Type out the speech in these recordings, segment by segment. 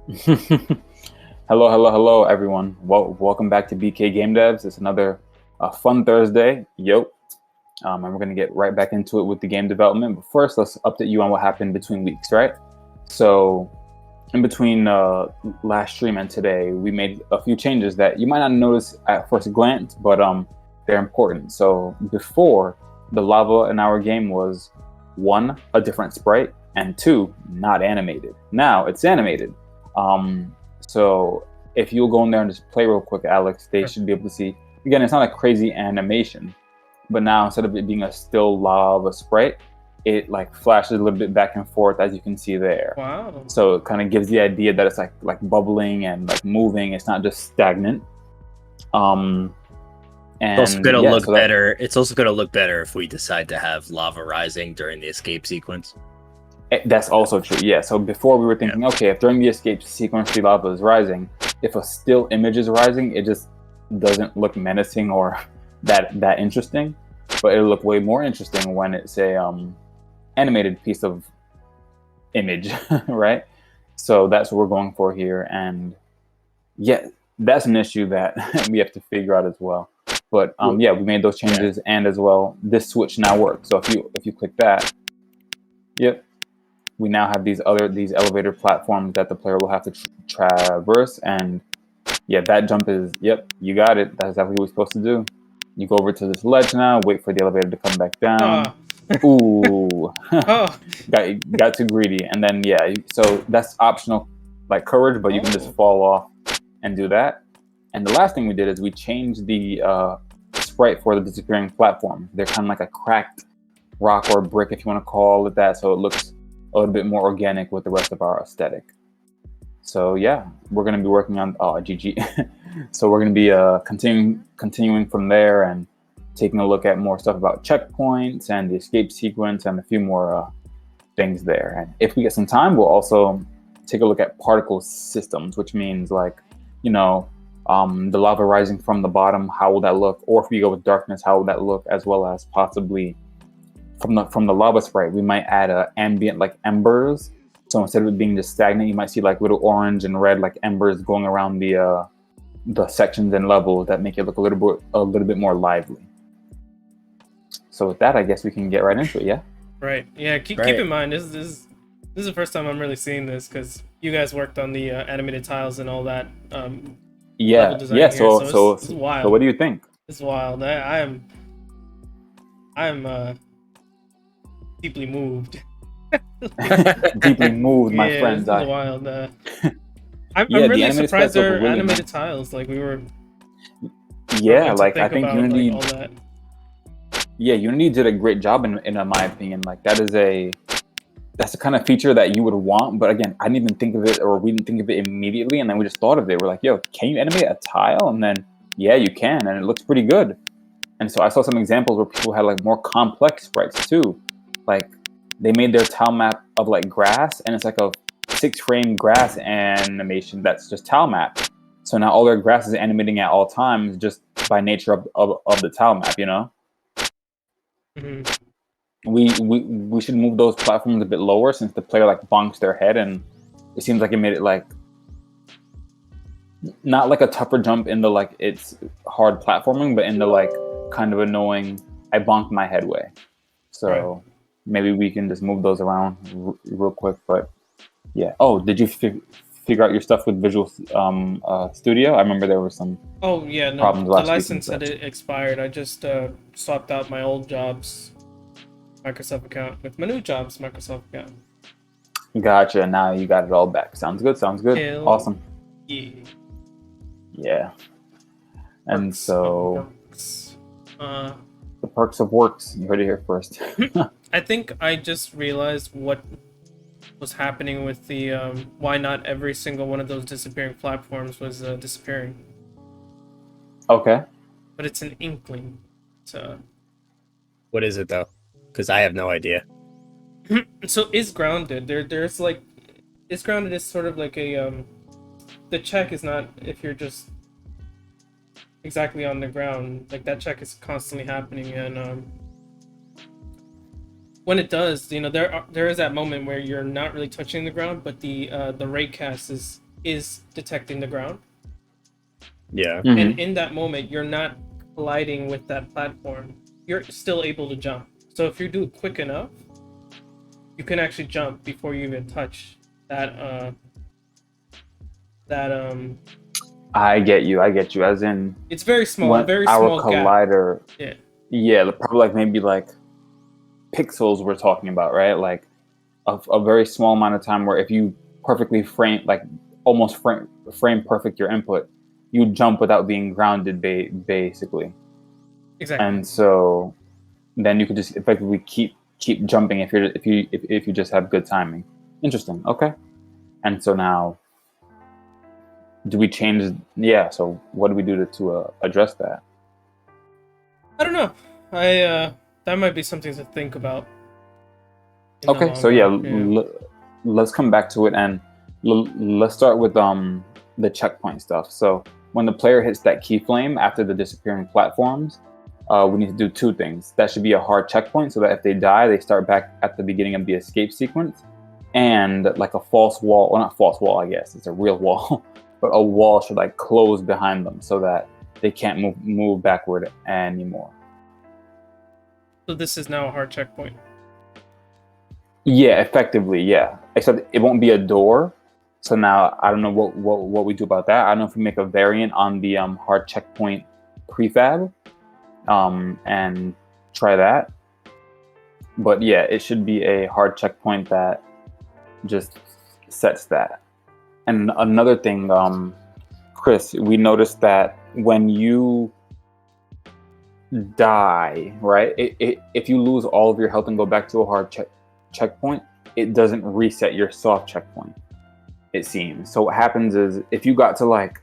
Hello, hello, hello, everyone. Welcome back to BK Game Devs. It's another fun Thursday. And we're going to get right back into it with the game development. But first, let's update you on what happened between weeks, right? So, in between last stream and today, we made a few changes that you might not notice at first glance, but they're important. So, before, the lava in our game was one, a different sprite, and two, not animated. Now it's animated. So if you'll go in there and just play real quick, Alex, they should be able to see. Again, it's not a crazy animation, but now instead of it being a still lava sprite, it like flashes a little bit back and forth, as you can see there. Wow. So it kind of gives the idea that it's like bubbling and like moving. It's not just stagnant. And it's also gonna look better. It's also gonna look better if we decide to have lava rising during the escape sequence. That's also true, yeah. So before we were thinking, okay, if during the escape sequence the lava is rising, if a still image is rising, it just doesn't look menacing or that interesting. But it'll look way more interesting when it's a animated piece of image, right? So that's what we're going for here, and yeah, that's an issue that we have to figure out as well. But yeah, we made those changes, and as well, this switch now works. So if you click that, yep. We now have these elevator platforms that the player will have to traverse, and yeah, that jump is, yep, you got it. That's exactly what we're supposed to do. You go over to this ledge now, wait for the elevator to come back down. Ooh, got too greedy, and then yeah, so that's optional, like courage, but you can just fall off and do that. And the last thing we did is we changed the sprite for the disappearing platform. They're kind of like a cracked rock or brick, if you want to call it that, so it looks a little bit more organic with the rest of our aesthetic. So yeah, we're going to be working on GG. So we're going to be continuing from there and taking a look at more stuff about checkpoints and the escape sequence and a few more things there. And if we get some time, we'll also take a look at particle systems, which means like, you know, the lava rising from the bottom, how will that look? Or if we go with darkness, how will that look? As well as possibly from the lava sprite, we might add ambient like embers. So instead of it being just stagnant, you might see like little orange and red like embers going around the sections and levels that make it look a little bit more lively. So with that, I guess we can get right into it. Yeah. Right. Yeah. Keep in mind, this is the first time I'm really seeing this because you guys worked on the animated tiles and all that. Yeah. Yeah. So it's wild. So what do you think? It's wild. I'm deeply moved. Deeply moved, my friends. This is wild. I'm really surprised there are really animated tiles. Like we were. Yeah, like I think Unity. Like, all that. Yeah, Unity did a great job in my opinion. Like that's the kind of feature that you would want. But again, I didn't even think of it, or we didn't think of it immediately, and then we just thought of it. We're like, yo, can you animate a tile? And then yeah, you can, and it looks pretty good. And so I saw some examples where people had like more complex sprites too. Like they made their tile map of like grass, and it's like a 6-frame grass animation that's just tile map. So now all their grass is animating at all times just by nature of the tile map, you know? Mm-hmm. We should move those platforms a bit lower since the player like bonks their head, and it seems like it made it like not like a tougher jump in the like it's hard platforming, but in the like kind of annoying I bonked my head way. So maybe we can just move those around real quick. But yeah. Oh, did you figure out your stuff with Visual Studio? I remember there were some problems last week. The license had expired. I just swapped out my old job's Microsoft account with my new job's Microsoft account. Gotcha. Now you got it all back. Sounds good. Awesome. Yeah. And so the perks of works. You heard it here first. I think I just realized what was happening with the why not every single one of those disappearing platforms was disappearing. Okay. But it's an inkling. So what is it though? Because I have no idea. So is grounded. There's like is grounded is sort of like a the check is not if you're just exactly on the ground. Like that check is constantly happening, and when it does, you know, there is that moment where you're not really touching the ground, but the raycast is is detecting the ground. Yeah. Mhm. And in that moment, you're not colliding with that platform. You're still able to jump. So if you do it quick enough, you can actually jump before you even touch that I get you. As in, it's very small, a when very our small gap. collider, Yeah. probably like maybe like pixels we're talking about, right? Like a very small amount of time where if you perfectly frame, like almost frame perfect your input, you jump without being grounded, basically. Exactly. And so then you could just effectively keep jumping if you just have good timing. Interesting. Okay. And so now, do we change? Yeah. So what do we do to address that? I don't know. That might be something to think about. Okay. So let's come back to it, and let's start with the checkpoint stuff. So when the player hits that keyframe after the disappearing platforms, we need to do two things. That should be a hard checkpoint, so that if they die, they start back at the beginning of the escape sequence. And like a false wall, well, not false wall, I guess it's a real wall, but a wall should like close behind them so that they can't move backward anymore. So this is now a hard checkpoint. Yeah, effectively, yeah. Except it won't be a door. So now I don't know what we do about that. I don't know if we make a variant on the hard checkpoint prefab, and try that. But yeah, it should be a hard checkpoint that just sets that. And another thing, Chris, we noticed that when you die, right? If you lose all of your health and go back to a hard checkpoint, it doesn't reset your soft checkpoint, it seems. So what happens is if you got to like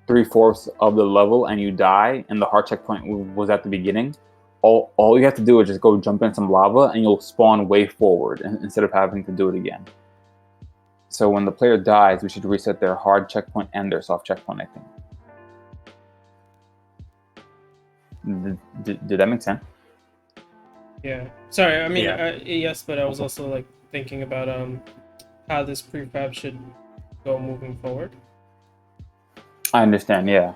3/4 of the level and you die and the hard checkpoint was at the beginning, all you have to do is just go jump in some lava and you'll spawn way forward instead of having to do it again. So when the player dies, we should reset their hard checkpoint and their soft checkpoint, I think. Did that make sense? Yeah. Sorry, I mean, Yeah. yes, but I was also like thinking about how this prefab should go moving forward. I understand. Yeah.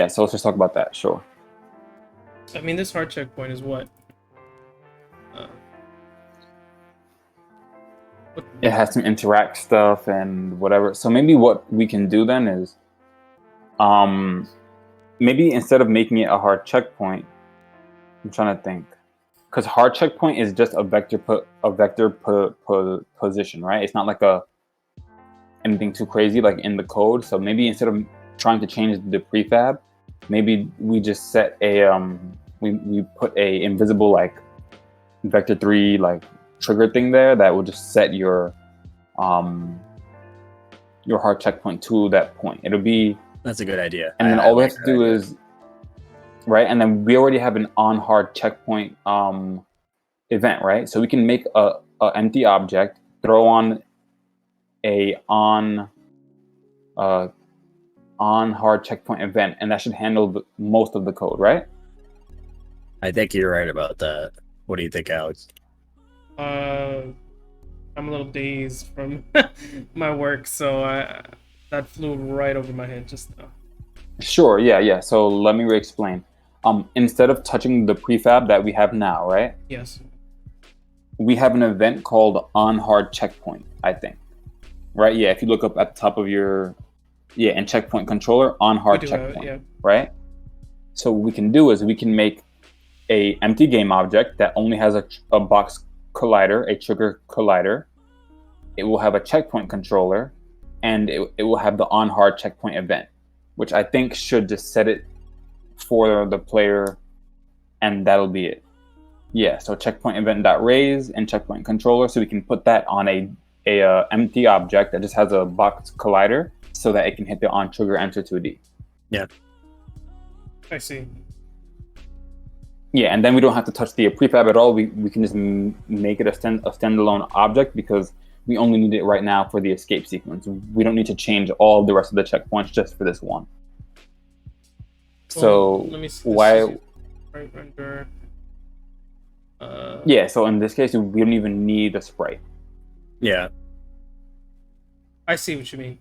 So let's just talk about that. Sure. I mean, this hard checkpoint is what? It has some interact stuff and whatever. So maybe what we can do then is, maybe instead of making it a hard checkpoint, I'm trying to think, because hard checkpoint is just a vector position, right? It's not like anything too crazy like in the code. So maybe instead of trying to change the prefab, maybe we just set a we put a invisible like vector 3 like trigger thing there that will just set your hard checkpoint to that point. It'll be, that's a good idea. And then all we have to do is, right, and then we already have an on hard checkpoint event, right? So we can make a empty object, throw on a on hard checkpoint event, and that should handle most of the code, right? I think you're right about that. What do you think, Alex? I'm a little dazed from my work, so that flew right over my head just now. Sure, yeah. So let me re-explain. Instead of touching the prefab that we have now, right? Yes. We have an event called on hard checkpoint, I think. Right? Yeah, if you look up at the top of your in checkpoint controller, on hard checkpoint, right? So what we can do is we can make a empty game object that only has a box collider, a trigger collider. It will have a checkpoint controller, and it will have the on hard checkpoint event, which I think should just set it for the player, and that'll be it. Yeah, so checkpoint event.raise and checkpoint controller, so we can put that on a empty object that just has a box collider, so that it can hit the on trigger enter 2D. Yeah. I see. Yeah, and then we don't have to touch the prefab at all. We can just make it a standalone object because we only need it right now for the escape sequence. We don't need to change all the rest of the checkpoints just for this one. So let me see. Why? Right render. Yeah, so in this case, we don't even need a sprite. Yeah. I see what you mean.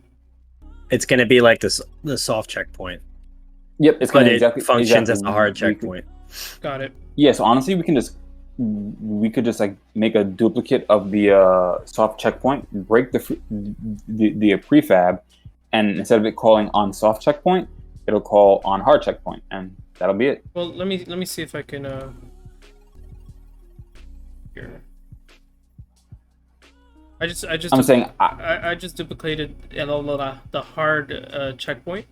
it's gonna be like this the soft checkpoint. Yep, it's But gonna it functions as a hard we could- checkpoint. Got it. Yeah, so honestly, we could just like make a duplicate of the soft checkpoint, break the prefab, and instead of it calling on soft checkpoint, it'll call on hard checkpoint, and that'll be it. Well, let me see if I can. Here. I just. I'm saying I just duplicated the hard checkpoint.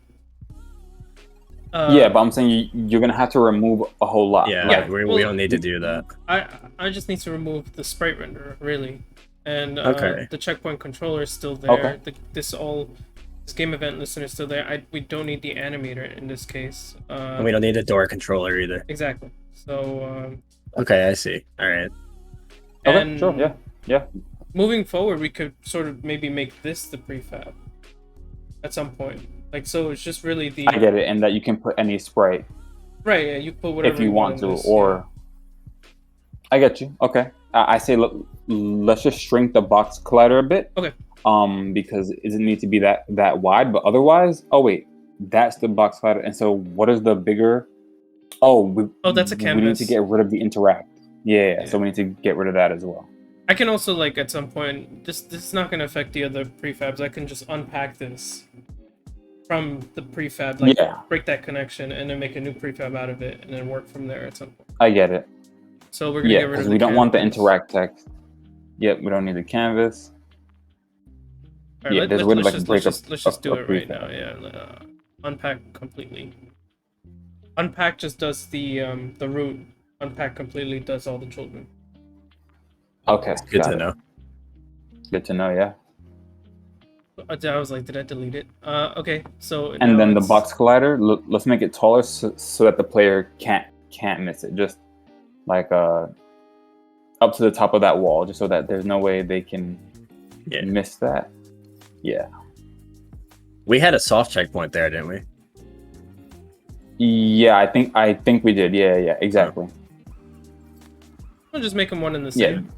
yeah, but I'm saying you're gonna have to remove a whole lot. Yeah, Like, we don't need to do that. I just need to remove the sprite renderer really, and Okay. the checkpoint controller is still there. Okay. This game event listener is still there. We don't need the animator in this case. And we don't need a door controller either. Exactly. So. Okay, I see. All right. okay, And sure, yeah. moving forward, we could sort of maybe make this the prefab at some point. Like, so it's just really the I get it, and that you can put any sprite right. Yeah, you put whatever if you want to, in this, or I get you. Okay, I say let's just shrink the box collider a bit. Okay. Because it doesn't need to be that wide, but otherwise, oh wait, that's the box collider, and so what is the bigger? Oh, that's a We need canvas. to get rid of the interact. Yeah, so we need to get rid of that as well. I can also, like, at some point, this is not going to affect the other prefabs. I can just unpack this from the prefab, like Yeah. break that connection, and then make a new prefab out of it, and then work from there at some point. I get it. So we're gonna Yeah, get rid because of we don't want the canvas. interact text. Yep, we don't need the canvas. All right, Yeah, there's a way to, like, let's break just, up let's just a do it right prefab. now. Yeah, unpack completely. Unpack just does the root. Unpack completely does all the children. Okay, Good got to it. know. Good to know. Yeah. I was like, did I delete it? Okay, so And now then the it's- box collider, let's make it taller so that the player can't miss it. Just like up to the top of that wall, just so that there's no way they can Yeah. miss that. Yeah. We had a soft checkpoint there, didn't we? Yeah, I think we did. Yeah, exactly. We'll just make them one and the Yeah. same.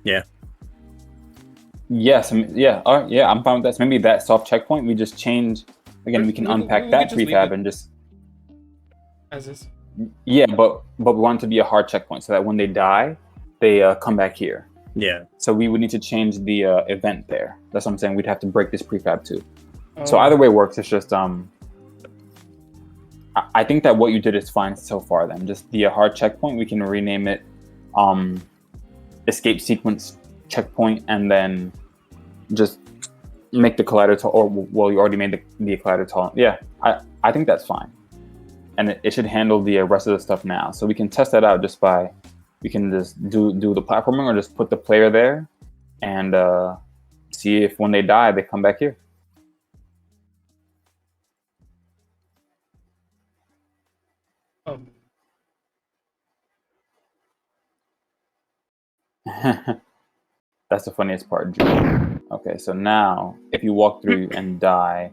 Yeah. Yes. Yeah. All right. Yeah, I'm fine with that. So maybe that soft checkpoint, we just change. Again, we can unpack we that could just leave prefab it. and just. As is. Yeah, but we want it to be a hard checkpoint so that when they die, they come back here. Yeah. So we would need to change the event there. That's what I'm saying. We'd have to break this prefab too. So Oh, either way works. It's just I think that what you did is fine so far. Then just the hard checkpoint, we can rename it escape sequence checkpoint, and then just make the collider tall. Or well, you already made the collider tall. Yeah, I think that's fine, and it should handle the rest of the stuff now. So we can test that out just by we can just do the platforming or just put the player there and see if when they die they come back here. oh. That's the funniest part, Drew. Okay, so now if you walk through and die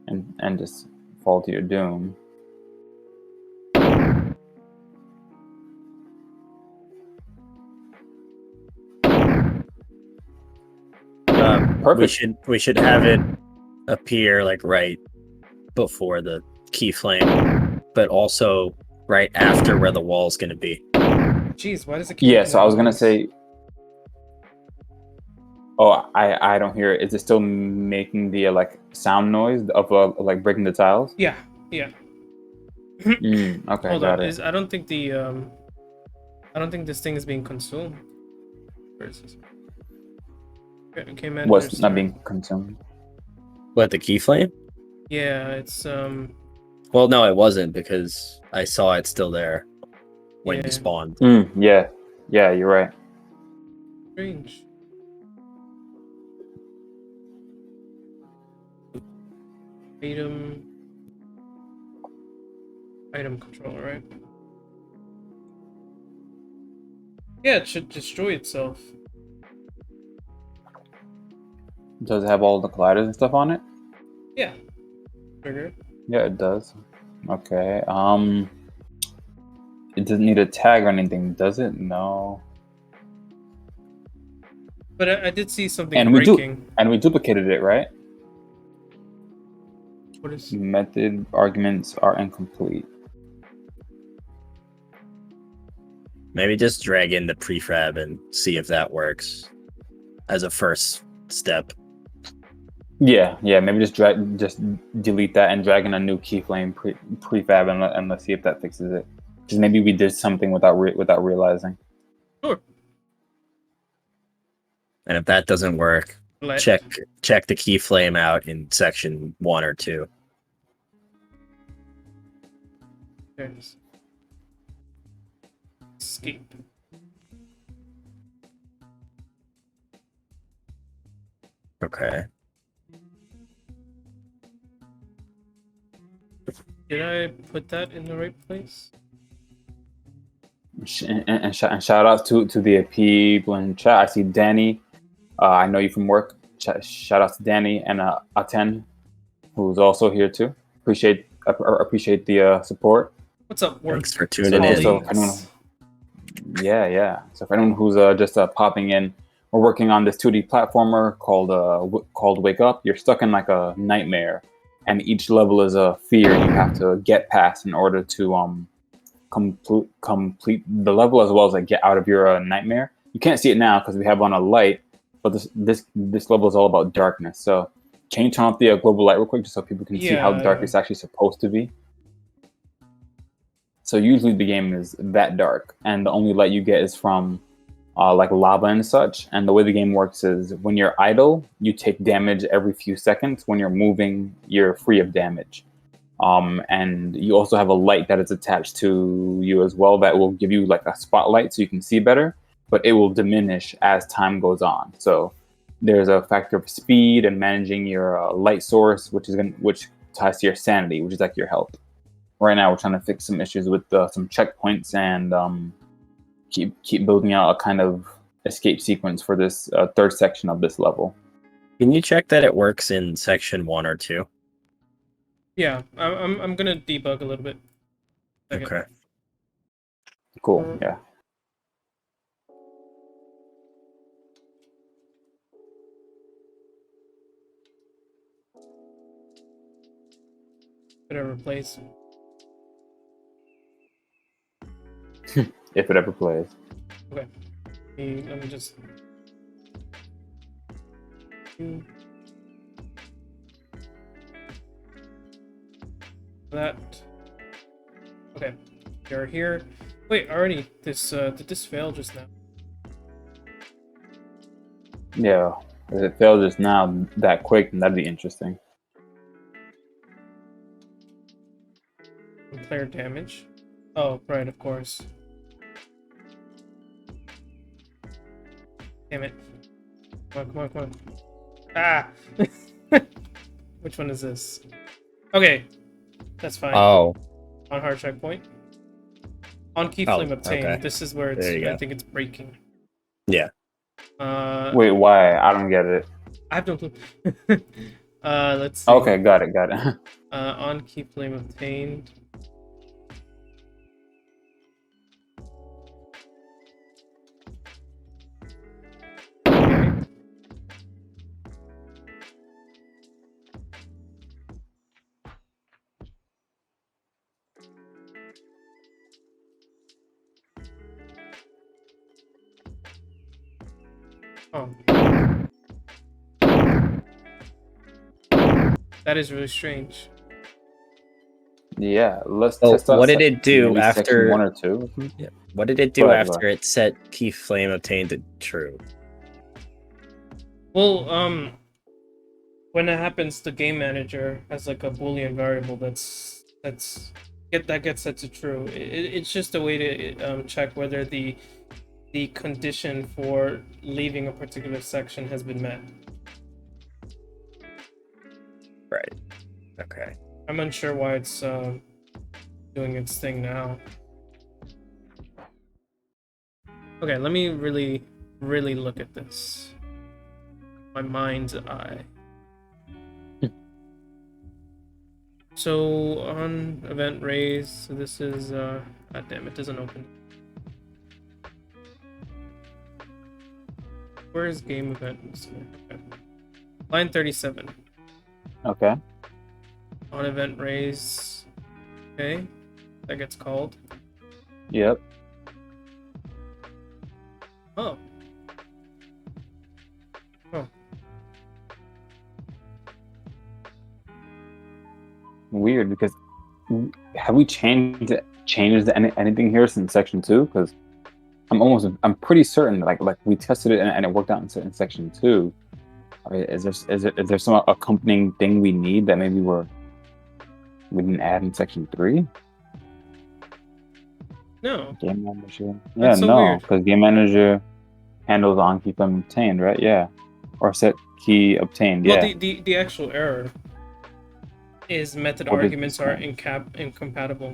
and just fall to your doom. Perfect. We should have it appear like right before the keyframe, but also right after where the wall is going to be. Jeez, why does it keep Yeah, making so I was gonna noise? say. Oh, I don't hear it. Is it still making the like sound noise of like breaking the tiles? Yeah. Okay, Hold got on. it. I don't think the I don't think this thing is being consumed. Where is this? Okay, man. What's not being consumed? What, the keyframe? Yeah, it's Well, no, it wasn't because I saw it still there when Yeah. you spawned. Yeah, you're right. strange. Item controller, right? Yeah, it should destroy itself. Does it have all the colliders and stuff on it? Yeah. Trigger. Yeah, it does. Okay. It doesn't need a tag or anything, does it? No. But I did see something And breaking. we duplicated it, right? What is? Method arguments are incomplete. Maybe just drag in the prefab and see if that works as a first step. Yeah, maybe just delete that and drag in a new keyframe prefab and let's see if that fixes it. Because maybe we did something without realizing. Sure. And if that doesn't work, check the keyframe out in section 1 or 2. There it is. Escape. Okay. Did I put that in the right place? And shout out to the people in chat. I see Danny. I know you from work. Shout out to Danny and Aten, who's also here too. Appreciate the support. What's up, work? Thanks for tuning in. So So for anyone who's just popping in, we're working on this 2D platformer called Wake Up. You're stuck in like a nightmare, and each level is a fear you have to get past in order to complete the level as well as like get out of your nightmare. You can't see it now because we have on a light, but this level is all about darkness. So can you turn off the global light real quick just so people can see how dark it's actually supposed to be? So usually the game is that dark, and the only light you get is from like lava and such. And the way the game works is when you're idle, you take damage every few seconds. When you're moving, you're free of damage. And you also have a light that is attached to you as well that will give you like a spotlight so you can see better, but it will diminish as time goes on. So there's a factor of speed and managing your light source, which ties to your sanity, which is like your health. Right now, we're trying to fix some issues with some checkpoints and keep building out a kind of escape sequence for this third section of this level. Can you check that it works in section 1 or 2? Yeah, I'm gonna debug a little bit. Okay. Cool. Yeah. Whatever plays. If it ever plays. Okay. Let me just. That. Okay. You're here. Wait, already. Did this fail just now? Yeah. If it failed just now that quick, then that'd be interesting. Player damage. Oh, right, of course. Damn it. Come on. Ah! Which one is this? Okay. That's fine. Oh. On hard checkpoint. On keyframe obtained. Okay. This is where I think it's breaking. Yeah. Wait, why? I don't get it. I have no clue. Let's see. Okay, got it. On keyframe obtained. Oh. That is really strange. Yeah, let's test out. What did it do after 1 or 2? Yeah. What did it do after it set keyframe obtained to true? Well, when it happens, the game manager has like a Boolean variable that gets set to true. It's just a way to check whether the condition for leaving a particular section has been met. Right. Okay. I'm unsure why it's doing its thing now. Okay, let me really look at this. My mind's eye. So on event raise, so this is god damn, it doesn't open. Where is game event? Okay. Line 37. Okay. On event raise. Okay. That gets called. Yep. Oh. Oh. Weird, because have we changed anything here since section 2? Because I'm pretty certain like we tested it and it worked out in section 2. I mean, is there some accompanying thing we need that maybe we didn't add in section 3? No. Game manager. Yeah, That's so no, weird. because game manager handles on key flame obtained, right? Yeah, or set key obtained. Well, Yeah. the actual error is method What is arguments this are one? incompatible.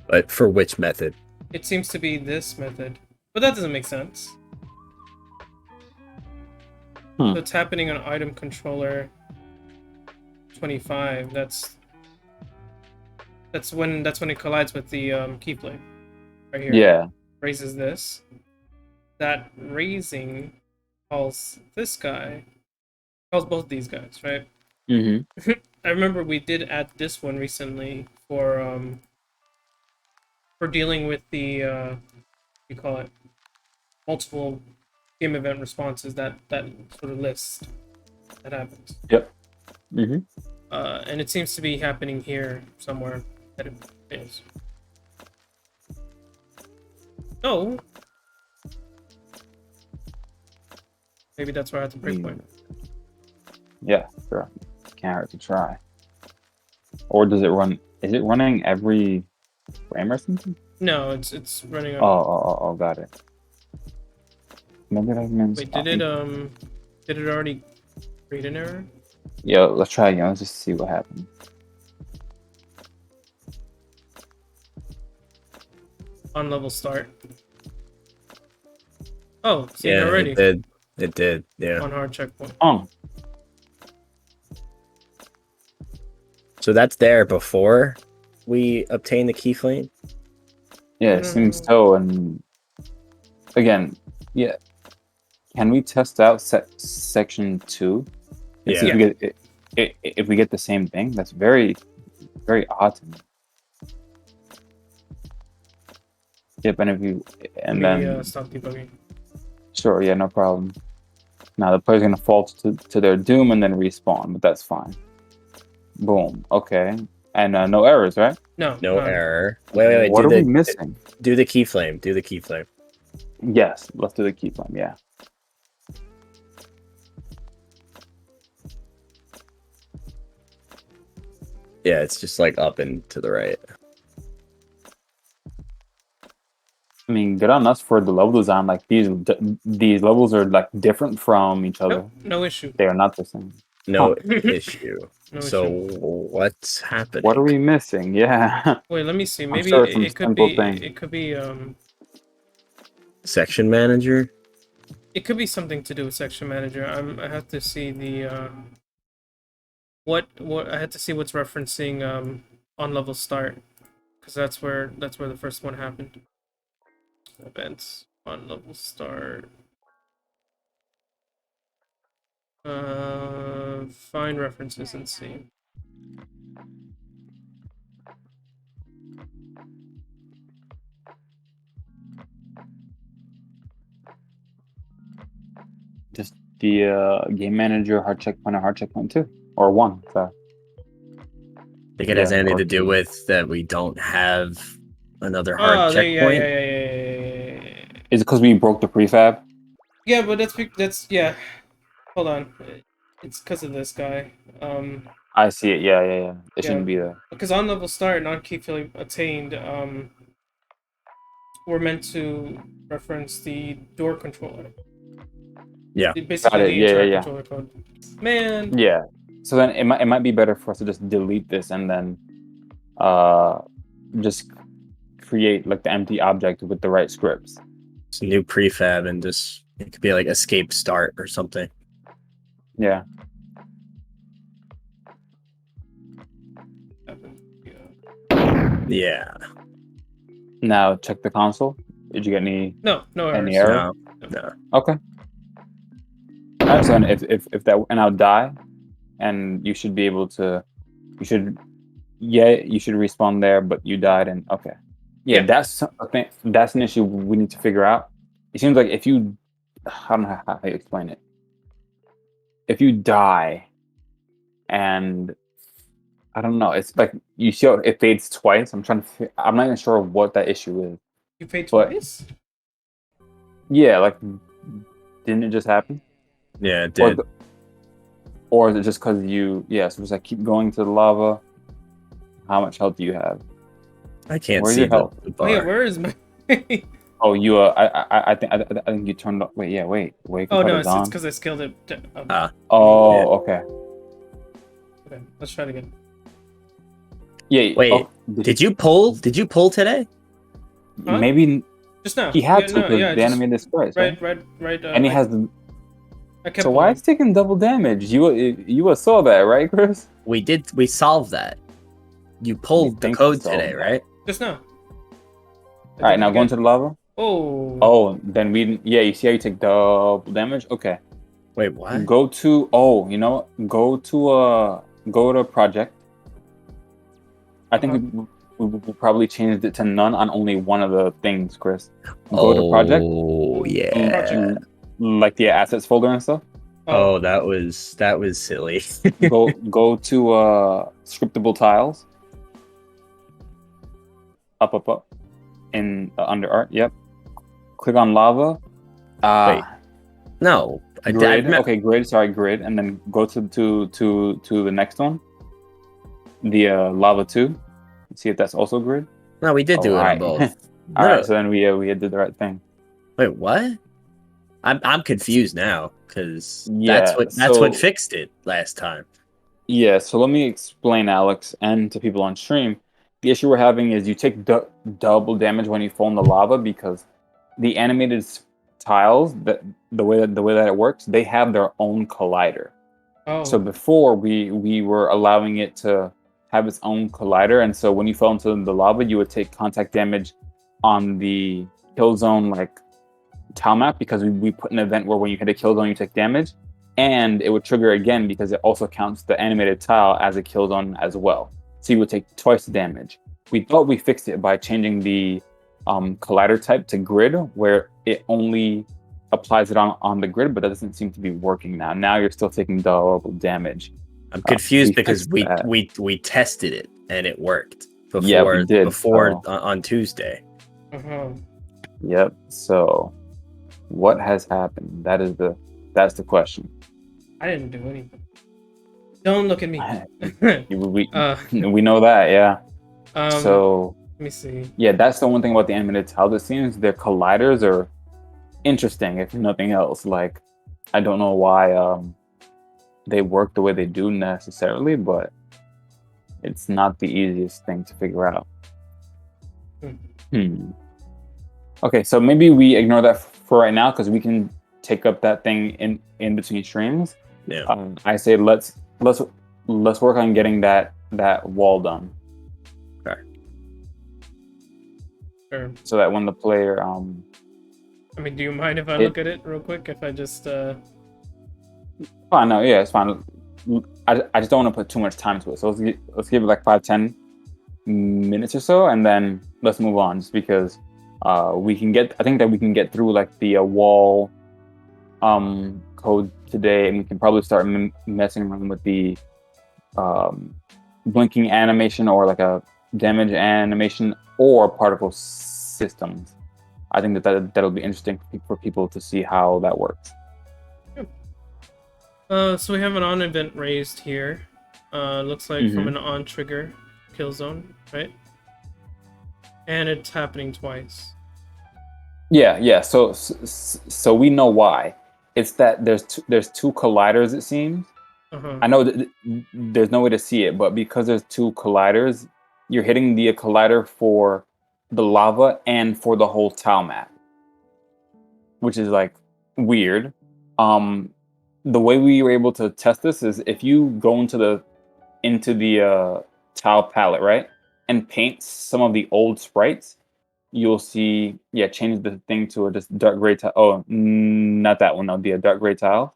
But for which method? It seems to be this method, but that doesn't make sense. Hmm. So it's happening on item controller 25. That's when it collides with the keyframe right here. Yeah. Raises this. That raising calls this guy. Calls both these guys, right? Mm-hmm. I remember we did add this one recently for dealing with the you call it multiple game event responses, that sort of list that happens. Yep. Mm-hmm. And it seems to be happening here somewhere that it is. Oh, maybe that's where I have to breakpoint. Yeah, sure. Can't hurt to try. Or does it run? Is it running every frame or something? No, it's running Oh, on. got it. Maybe that means. Wait, did it already create an error? Yeah, let's try again. Let's just see what happens. On level start. Oh, see Yeah, already it did. It did. Yeah. on hard checkpoint. Oh, So that's there before we obtain the keyframe. yeah, it seems so. And again, yeah. Can we test out section 2? And see Yeah. if we get the same thing? That's very, very odd to me. Yep, and then Stop debugging. sure, yeah, no problem. Now the player's gonna fall to their doom and then respawn, but that's fine. Boom. Okay, and no errors, right? No No none. error. Wait. What do are we the, missing? Do the keyframe. Do the keyframe. Yes, let's do the key flame. Yeah. Yeah, it's just like up and to the right. I mean, good on us for the level design. Like these levels are like different from each other. Nope, no issue. They are not the same. No Huh. issue. No So issue. what's happening? What are we missing? Yeah. Wait, let me see. Maybe sure it's some it could simple be. thing. It could be. Section manager? It could be something to do with section manager. I have to see the. What I had to see what's referencing on level start, because that's where the first one happened. Events on level start. Find references and see. Just the game manager hard checkpoint and hard checkpoint 2 or 1. So I think it has Yeah, anything or to do two. with that we don't have another hard Oh, checkpoint. yeah. is it because we broke the prefab? Yeah, but that's yeah. Hold on, it's because of this guy. I see it. Yeah. It shouldn't be there. Because on level start, non key filling attained, we're meant to reference the door controller. Yeah. Basically, Got it. the Yeah. entire controller code. Man. Yeah. So then it might be better for us to just delete this and then just create like the empty object with the right scripts. It's a new prefab and just it could be like escape start or something. Yeah. Yeah. Now check the console. Did you get any No errors. error? No. Okay. Alright, so if that and I'll die, and you should be able to, you should, yeah, you should respawn there, but you died, and okay, yeah, Yeah. that's a thing. That's an issue we need to figure out. It seems like if you, I don't know how to explain it. If you die, and I don't know, it's like you see how it fades twice. I'm not even sure what that issue is. You paid But- twice? Yeah, like, didn't it just happen? Yeah, it Or, did. or is it just because you? Yeah, so it's like keep going to the lava. How much health do you have? I can't where's see your health? the bar. Wait, where is my? Oh, you. I think you turned. Wait. Oh no, it's it's on. because I scaled it. Oh, Yeah. okay. Okay, let's try it again. Yeah. Wait, oh, Did you pull? Did you pull today? Huh? Maybe Just now. he had Yeah, to no, because yeah, the just animated sprites, right? right. And he has the. I kept So why pulling. is taking double damage? You saw that, right, Chris? We did. We solved that. You pulled the think code so, today, but- right? Just now. All right, now go into the lava. Oh. Oh, then yeah. You see how you take double damage? Okay. Wait, what? Go to you know what? Go to project. I think we probably changed it to none on only one of the things, Chris. Go to project, Oh yeah. Project. like the assets folder and stuff. Oh, that was silly. Go to scriptable tiles. Up. In under art. Yep. Click on lava. Wait. No, Grid. Okay, grid. Sorry, grid, and then go to the next one. The lava 2. See if that's also grid. No, we did do it on Alright. both. All No. right, so then we did the right thing. Wait, what? I'm confused now because Yeah, that's so- what fixed it last time. Yeah, so let me explain, Alex, and to people on stream. The issue we're having is you take double damage when you fall in the lava because the animated tiles, the way that it works, they have their own collider. Oh. So before we were allowing it to have its own collider, and so when you fell into the lava, you would take contact damage on the kill zone like tile map because we put an event where when you hit a kill zone you take damage, and it would trigger again because it also counts the animated tile as a kill zone as well. So you would take twice the damage. We thought we fixed it by changing the collider type to grid, where it only applies it on the grid, but that doesn't seem to be working now. Now you're still taking double damage. I'm confused we because fixed we that. we tested it and it worked before Yeah, we did, before so- on Tuesday. Uh-huh. Yep. So what has happened? That's the question. I didn't do anything. Don't look at me. we uh, we know that, yeah. um, So let me see. yeah, that's the one thing about the animated tiles. It seems their colliders are interesting, if nothing else. Like, I don't know why they work the way they do necessarily, but it's not the easiest thing to figure out. Okay, so maybe we ignore that for right now because we can take up that thing in between streams. Yeah. I say let's work on getting that wall done. Sure. So that when the player I mean, do you mind if I It- look at it real quick? If I just fine, no, yeah, it's fine. I just don't want to put too much time to it. So let's give it like 5-10 minutes or so, and then let's move on. Just because I think that we can get through like the wall code today, and we can probably start messing around with the blinking animation or like a damage animation or particle systems. I think that'll be interesting for people to see how that works. so we have an on event raised here. Looks like from Mhm. an on trigger kill zone, right? And it's happening twice. Yeah. So we know why. It's that there's two colliders. It seems. Uh-huh. I know that there's no way to see it, but because there's two colliders, you're hitting the collider for the lava and for the whole tile map, which is like weird. The way we were able to test this is if you go into the tile palette, right, and paint some of the old sprites, you'll see, change the thing to a just dark gray tile. Oh, not that one. No, be a dark gray tile.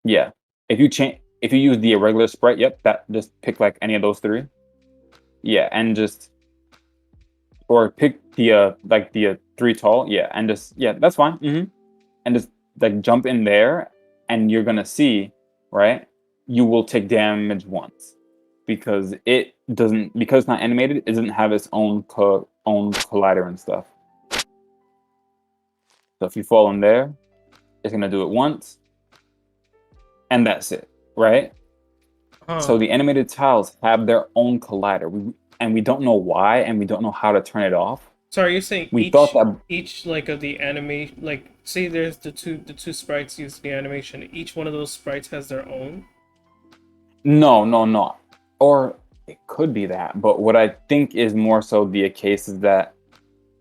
Yeah. If you use the irregular sprite, yep, that just pick like any of those three. Yeah, and just or pick the like the three tall, yeah, and just yeah, that's fine. And just like jump in there, and you're gonna see, right? You will take damage once because it's not animated. It doesn't have its own own collider and stuff. So if you fall in there, it's gonna do it once, and that's it, right? So the animated tiles have their own collider, and we don't know why, and we don't know how to turn it off. So are you saying We thought that each like of the anime, like say there's the two sprites used in the animation, each one of those sprites has their own? no, or it could be that, but what I think is more so the case is that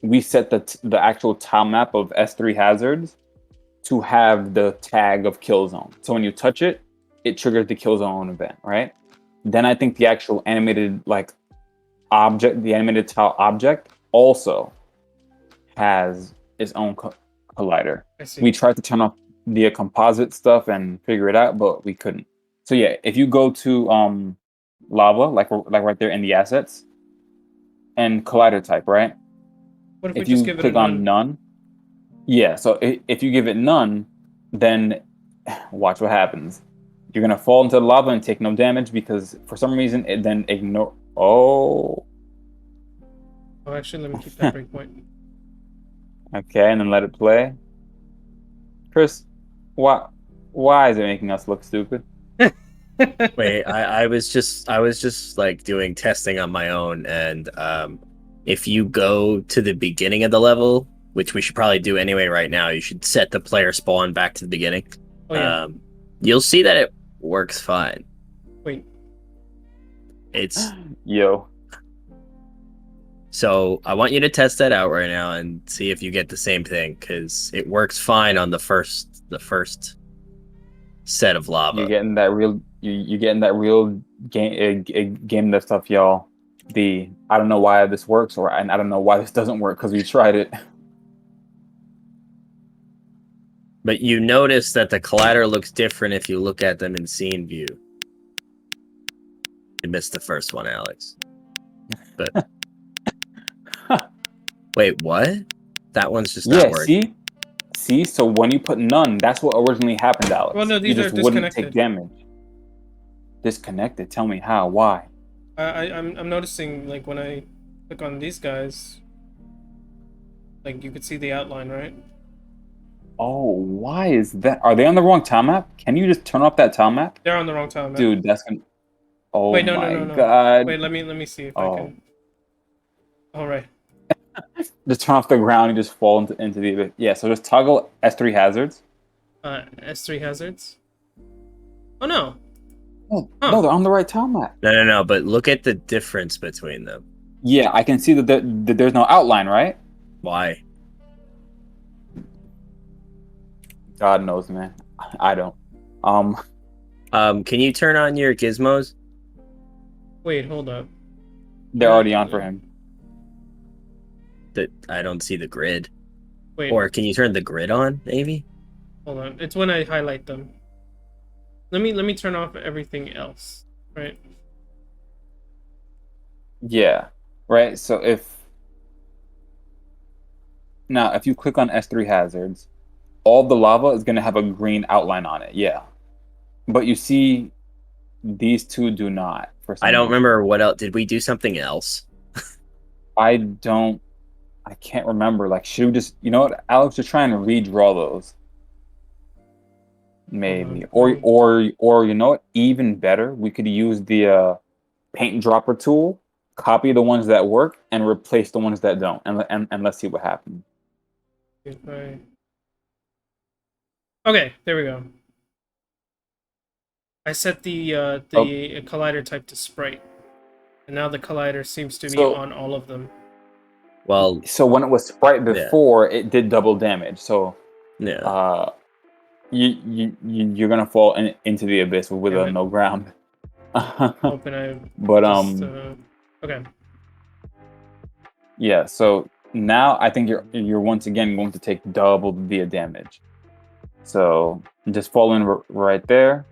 we set the actual tile map of S3 hazards to have the tag of kill zone. So when you touch it, it triggers the kill zone event, right? Then I think the actual animated like object, the animated tile object, also has its own collider. I see. We tried to turn off the composite stuff and figure it out, but we couldn't. So yeah, if you go to lava, like right there in the assets, and collider type, right? What if we If just you give it a click on none, yeah. So if you give it none, then watch what happens. You're gonna fall into the lava and take no damage because for some reason it then ignore. Oh, Oh, actually, let me keep that breakpoint. okay, and then let it play. Chris, why is it making us look stupid? Wait, I was just like doing testing on my own, and if you go to the beginning of the level, which we should probably do anyway right now, you should set the player spawn back to the beginning. Oh yeah. You'll see that it works fine. Wait. It's Yo. So I want you to test that out right now and see if you get the same thing, because it works fine on the first set of lava. You getting that real? You getting that real game that stuff, y'all? I don't know why this works, and I don't know why this doesn't work because we tried it. But you notice that the collider looks different if you look at them in scene view. You missed the first one, Alex. But wait, what? That one's just not working. See. So when you put none, that's what originally happened, Alex. Well, no, these you are just wouldn't disconnected. take damage. Disconnected. Tell me how? Why? I'm noticing like when I click on these guys, like you could see the outline, right? Oh, why is that? Are they on the wrong tile map? Can you just turn off that tile map? They're on the wrong tile map. Dude, that's gonna. Oh Wait, no, my god! Wait, let me see if I can. All right. Just turn off the ground and just fall into the abyss. Yeah, so just toggle S3 hazards. S3 hazards. Oh no. Oh, no, they're on the right tile map. No. But look at the difference between them. Yeah, I can see that there's no outline, right? Why? God knows, man. I don't. Can you turn on your gizmos? Wait, hold up. They're already on for him. That I don't see the grid. Wait. Or can you turn the grid on, maybe? Hold on. It's when I highlight them. Let me turn off everything else. Right. Yeah. Right. So if you click on S3 hazards, all the lava is gonna have a green outline on it. Yeah. But you see, these two do not. I don't remember what else. Did we do something else? I can't remember. Like, should we just, you know what, Alex, just try and redraw those. Maybe. Or you know what, even better, we could use the paint dropper tool, copy the ones that work, and replace the ones that don't, and let's see what happens. Okay, there we go. I set the collider type to sprite, and now the collider seems to be on all of them. Well, so when it was sprite before, it did double damage. So yeah, you're gonna fall into the abyss with no ground. Hoping I. But okay. Yeah. So now I think you're once again going to take double the damage. So just fall in right there.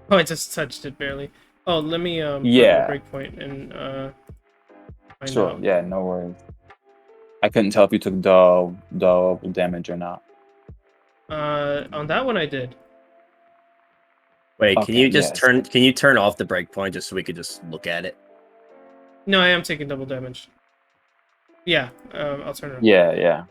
Oh, I just touched it barely. Oh, let me put Yeah. the breakpoint and find Sure. out. Yeah. No worries. I couldn't tell if you took double damage or not. On that one I did. Wait, can Okay, you just yes. turn? Can you turn off the breakpoint just so we could just look at it? No, I am taking double damage. Yeah, I'll turn it on. Yeah. Yeah.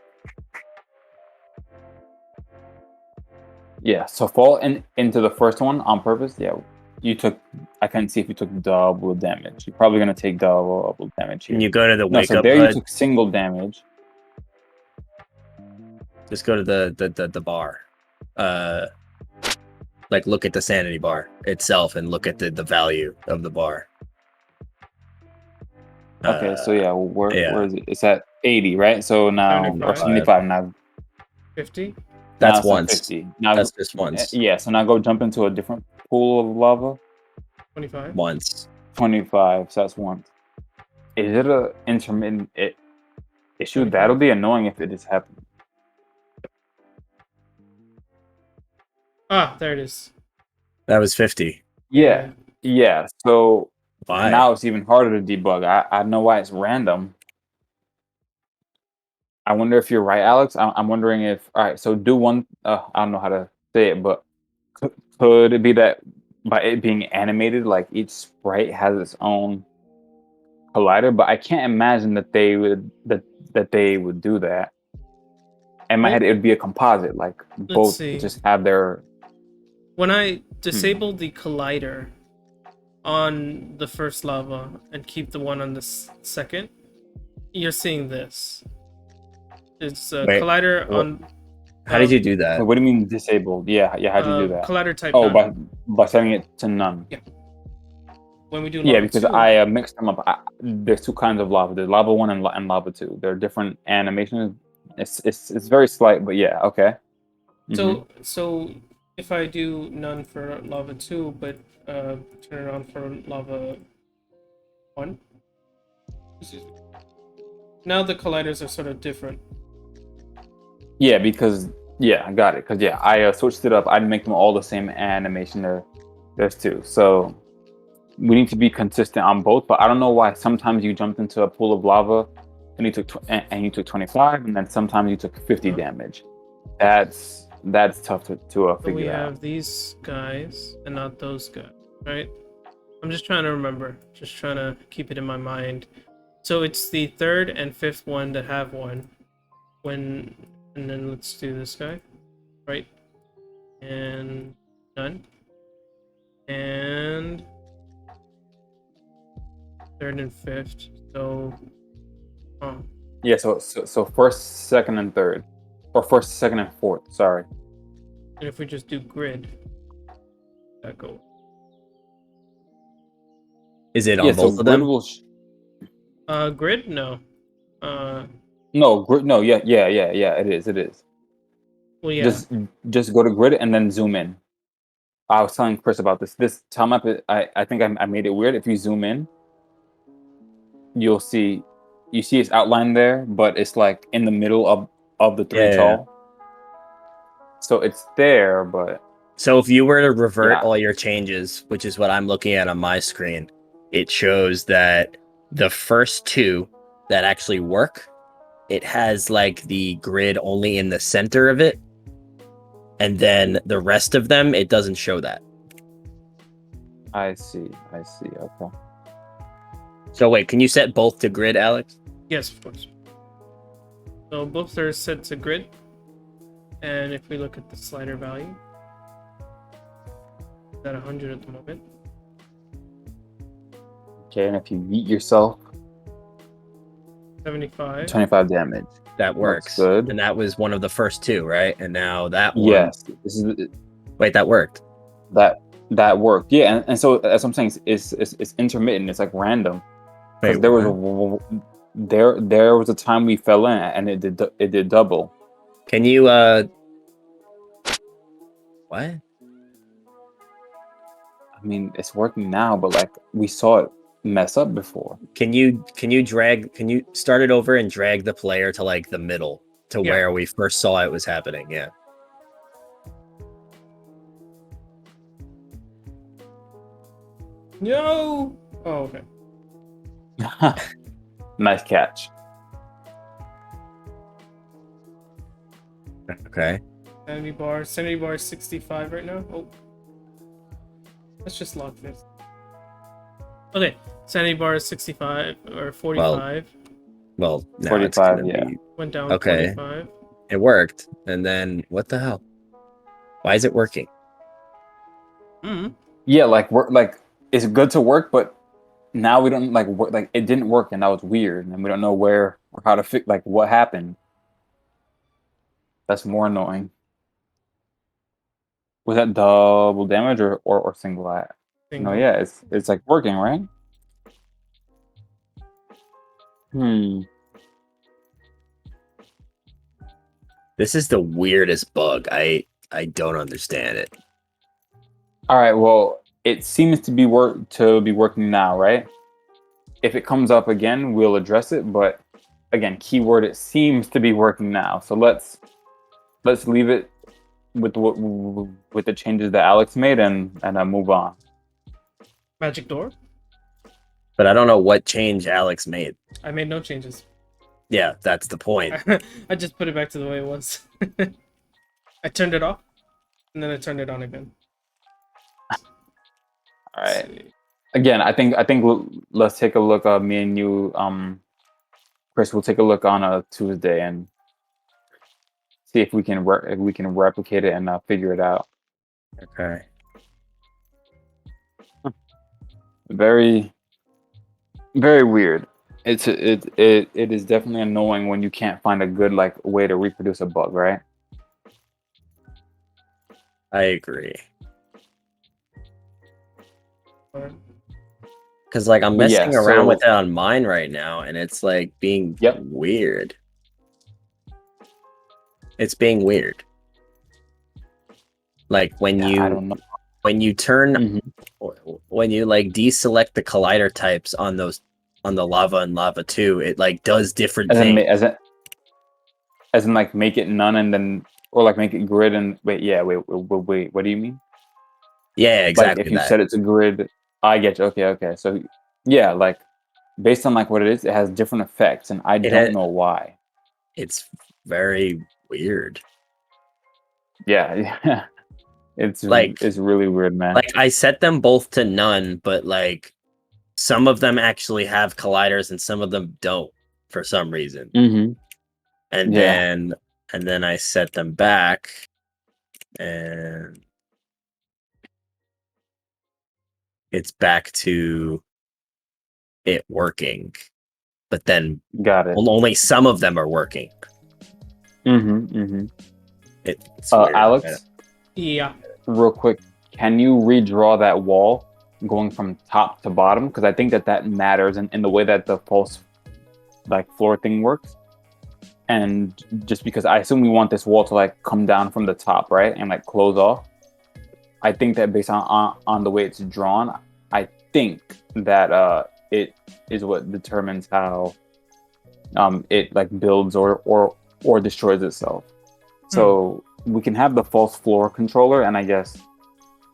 Yeah. So fall into the first one on purpose. Yeah. You took. I couldn't see if you took double damage. You're probably gonna take double damage here. Can you go to the No. wake So up there HUD? you took single damage. Just go to the bar. Like look at the sanity bar itself and look at the value of the bar. Okay. So yeah. Where yeah. is it? It's at 80, right? So now 75. or 75 now. 50. That's Now it's at once. 50. Now That's just once. yeah. So now go jump into a different pool of lava. 25. Once. 25. So that's once. Is it a intermittent issue? 25. That'll be annoying if it just happens. Ah, there it is. That was 50. Yeah. Yeah. So Why? now it's even harder to debug. I know why it's random. I wonder if you're right, Alex. I'm wondering if all right. So do one. I don't know how to say it, but could it be that by it being animated, like each sprite has its own collider? But I can't imagine that they would do that. In my Well, head, it would be a composite, like both see. just have their. When I disable the collider on the first lava and keep the one on the second, you're seeing this. It's a Wait, collider what? on. How did you do that? What do you mean disabled? Yeah. How'd you do that? Collider type. Oh, none. by setting it to none. When we do Yeah, lava because 2, I mixed them up. There's two kinds of lava. There's lava 1 and lava 2. They're different animations. It's very slight, but yeah, okay. So if I do none for lava 2, but turn it on for lava 1, now the colliders are sort of different. Yeah, because yeah, I got it. Because yeah, I switched it up. I didn't make them all the same animation. There's two, so we need to be consistent on both. But I don't know why. Sometimes you jumped into a pool of lava and you took and you took 25, and then sometimes you took 50 damage. That's tough to So we figure out. have these guys and not those guys, right? I'm just trying to remember. Just trying to keep it in my mind. So it's the third and fifth one that have one. And then let's do this guy, right? And none. And third and fifth. So, Yeah, so first, second, and third, or first, second, and fourth. Sorry. and if we just do grid, that go. Is it on Yeah, both so of grid them? will. Grid? No. No, grid. No, yeah. It is. Well, yeah. Just go to grid and then zoom in. I was telling Chris about this. This time map, I think I made it weird. If you zoom in, you'll see its outline there, but it's like in the middle of the three tall. So it's there, but so if you were to revert Yeah. all your changes, which is what I'm looking at on my screen, it shows that the first two that actually work, it has like the grid only in the center of it. And then the rest of them, it doesn't show that. I see. Okay. So wait, can you set both to grid, Alex? Yes, of course. So both are set to grid. And if we look at the slider value, it's at 100 at the moment. Okay, and if you yeet yourself, 75. 25 damage. That works. good. And that was one of the first two, right? And now that one. Yes, this is Wait, that worked. that worked. Yeah, and so as I'm saying, it's intermittent. It's like random. Wait, Because there was a time we fell in and it did double. Can you what? I mean, it's working now, but like we saw it mess up before. Can you start it over and drag the player to like the middle to Yeah. where we first saw it was happening? Yeah. No. Oh, okay. Nice catch. Okay. Sanity bar is 65 right now. Oh, let's just lock this. Okay, sanity bar is 65 or 45. Well, now it's 45, gonna yeah. be Went down okay. 25. It worked, and then what the hell? Why is it working? Mm. Yeah, like work, like it's good to work, but now we don't like work. Like it didn't work, and that was weird, and we don't know where or how to fix. Like what happened. That's more annoying. Was that double damage or single act? No, Single. yeah, it's like working, right? Hmm. This is the weirdest bug. I don't understand it. All right. Well, it seems to be working now, right? If it comes up again, we'll address it. But again, keyword it seems to be working now. So let's leave it with the changes that Alex made and move on. Magic door. But I don't know what change Alex made. I made no changes. Yeah, that's the point. I just put it back to the way it was. I turned it off, and then I turned it on again. All right. Again, I think let's take a look. Me and you, Chris, we'll take a look on a Tuesday and see if we can replicate it and figure it out. Okay. Very, very weird. It is definitely annoying when you can't find a good like way to reproduce a bug, right? I agree. Because like I'm But yeah, messing around so- with it on mine right now, and it's like being Yep. weird. It's being weird. Like when Yeah, I don't know. you turn Mhm. when you like deselect the collider types on the lava and lava 2, it like does different As in, things. as in like make it none and then or like make it grid and wait. What do you mean? Yeah, exactly. Like if you that. set it to grid, I get you. Okay. So yeah, like based on like what it is, it has different effects, and I don't know why. It's very weird. Yeah. It's Like- it's really weird, man. Like I set them both to none, but like some of them actually have colliders and some of them don't for some reason. Mm-hmm. And Yeah. then I set them back and it's back to it working. But then Got it. only some of them are working. Mm-hmm. It's weird. Alex, Yeah. real quick, can you redraw that wall going from top to bottom? Because I think that matters in the way that the false like floor thing works. And just because I assume we want this wall to like come down from the top, right, and like close off. I think that based on the way it's drawn, I think that it is what determines how it like builds or destroys itself. So we can have the false floor controller, and I guess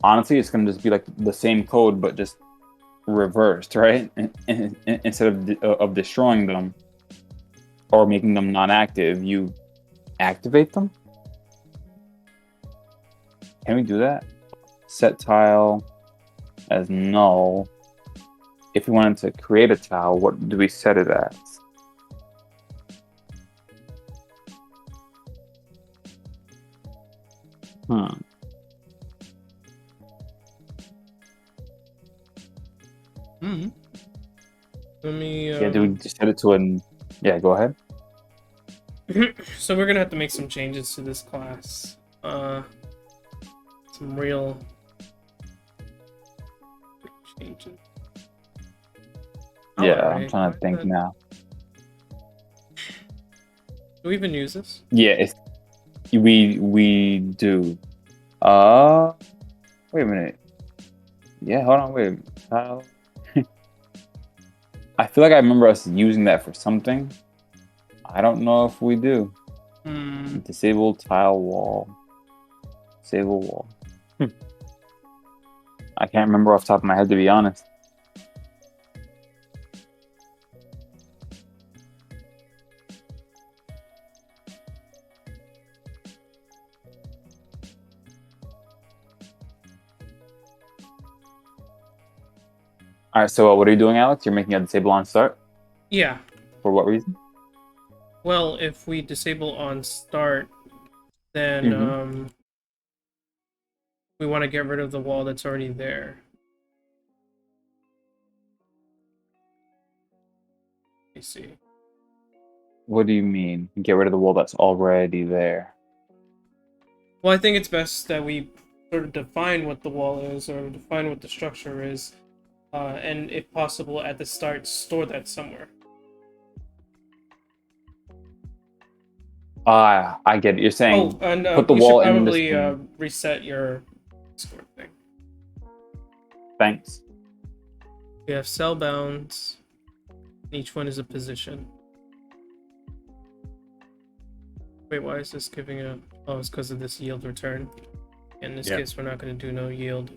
honestly, it's gonna just be like the same code but just reversed, right? And instead of destroying them or making them non-active, you activate them. Can we do that? Set tile as null. If we wanted to create a tile, what do we set it as? Let me. Yeah, do we just set it to an? Yeah, go ahead. So we're gonna have to make some changes to this class. Some real changes. Yeah, I'm Alright, trying to think now. Do we even use this? Yeah, we do. Wait a minute. Yeah, hold on, wait. I feel like I remember us using that for something. I don't know if we do. Disable tile wall. Disable wall. I can't remember off the top of my head, to be honest. All right. So what are you doing, Alex? You're making a disable on start. Yeah. For what reason? Well, if we disable on start, then Mhm. we want to get rid of the wall that's already there. Let me see. What do you mean? Get rid of the wall that's already there. Well, I think it's best that we sort of define what the wall is, or define what the structure is, and if possible, at the start, store that somewhere. I get it. You're saying Oh, and put the we should wall in this probably thing. reset your Discord thing. Thanks. We have cell bounds. Each one is a position. Wait, why is this giving a... Oh, it's because of this yield return. In this Yeah. case, we're not going to do no yield.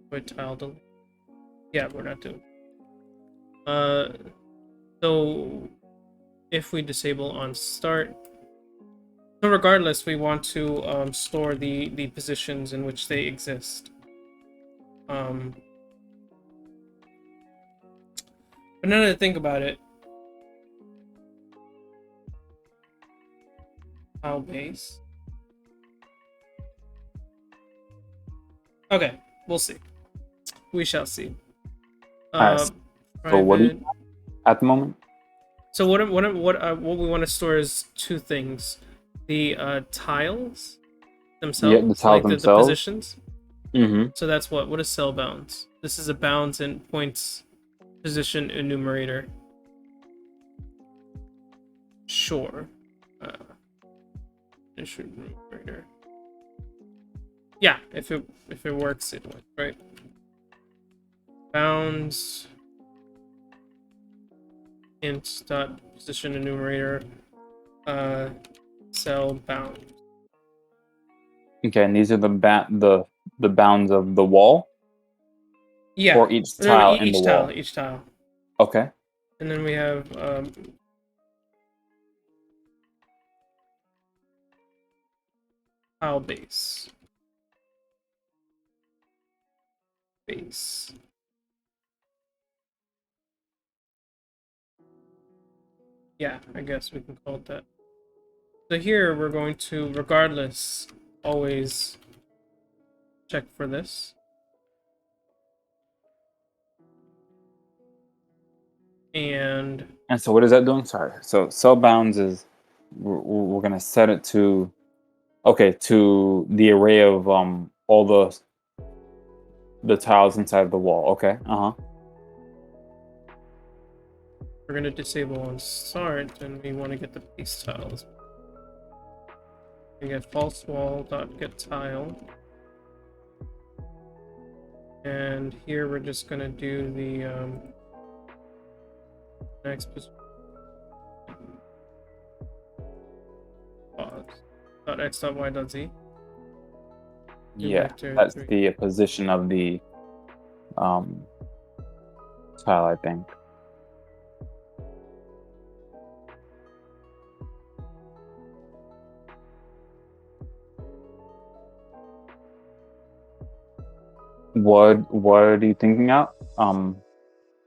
Wait, tile delete. Yeah, we're not doing. So if we disable on start, so regardless, we want to store the positions in which they exist. But now that I think about it, tile base. Okay, we'll see. We shall see. Alright, so what do you Private. at the moment? So what we want to store is two things: the tiles themselves, Yeah, the tiles like the themselves. positions. Mm-hmm. So that's what is cell bounds? This is a bounds and points position enumerator. Sure. Position enumerator. Yeah, if it works, it works, right? Bounds int dot position enumerator cell bound. Okay, and these are the bounds of the wall Yeah. or each No, tile in the wall. each tile. Okay. And then we have tile base. Base. Yeah, I guess we can call it that. So here we're going to, regardless, always check for this. And so what is that doing? Sorry. So cell bounds is we're gonna set it to to the array of all the tiles inside the wall. Okay. Uh-huh. we're going to disable on start, and we want to get the base tiles. We get false wall dot get tile. And here we're just going to do the next position. Dot x dot y dot z. Yeah, vector that's 3. the position of the tile, I think. What are you thinking out?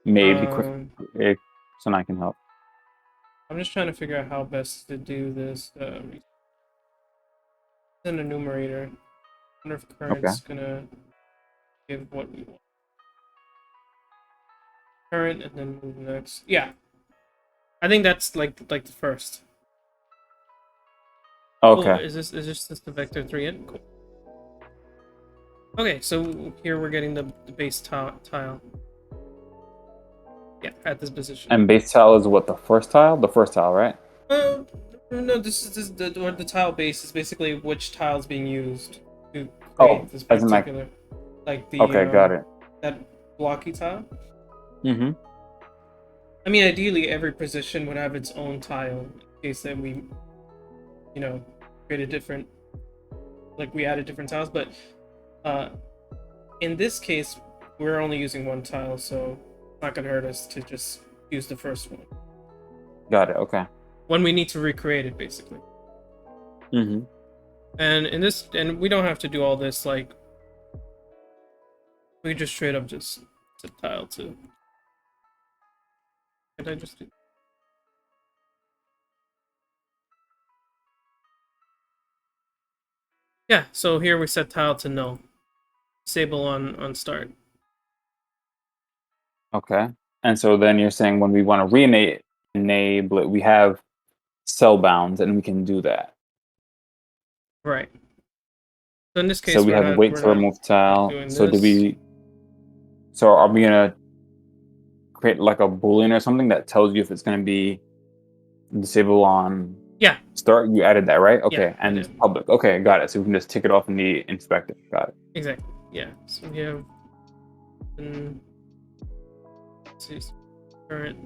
Maybe quick, so I can help. I'm just trying to figure out how best to do this. An enumerator. I wonder if current's gonna give what we want. Current and then move next. Yeah. I think that's like the first. Okay. Oh, is this just the vector 3 in? Cool. Okay, so here we're getting the base tile. Yeah, at this position. And base tile is what, the first tile? The first tile, right? No, this is the tile base is basically which tile is being used to create this as in like- particular, like the Okay, got it. that blocky tile. Mm-hmm. I mean, ideally, every position would have its own tile in case that we, create a different, like we added different tiles. But in this case, we're only using one tile, so it's not gonna hurt us to just use the first one Got it. Okay. when we need to recreate it, basically. Mm-hmm. And we don't have to do all this like We just straight up just set tile to. Did I just do? Yeah, so here we set tile to no. Disable on start. Okay. And so then you're saying when we want to enable it, we have cell bounds and we can do that. Right. So in this case, So we we're have wait we're to not remove tile. doing So this. so are we gonna create like a boolean or something that tells you if it's gonna be disable on Yeah. start? You added that, right? Okay. Yeah, I and did. it's public. Okay, got it. So we can just tick it off in the inspector. Got it. Exactly. Yeah. So we have. Let's see. Current.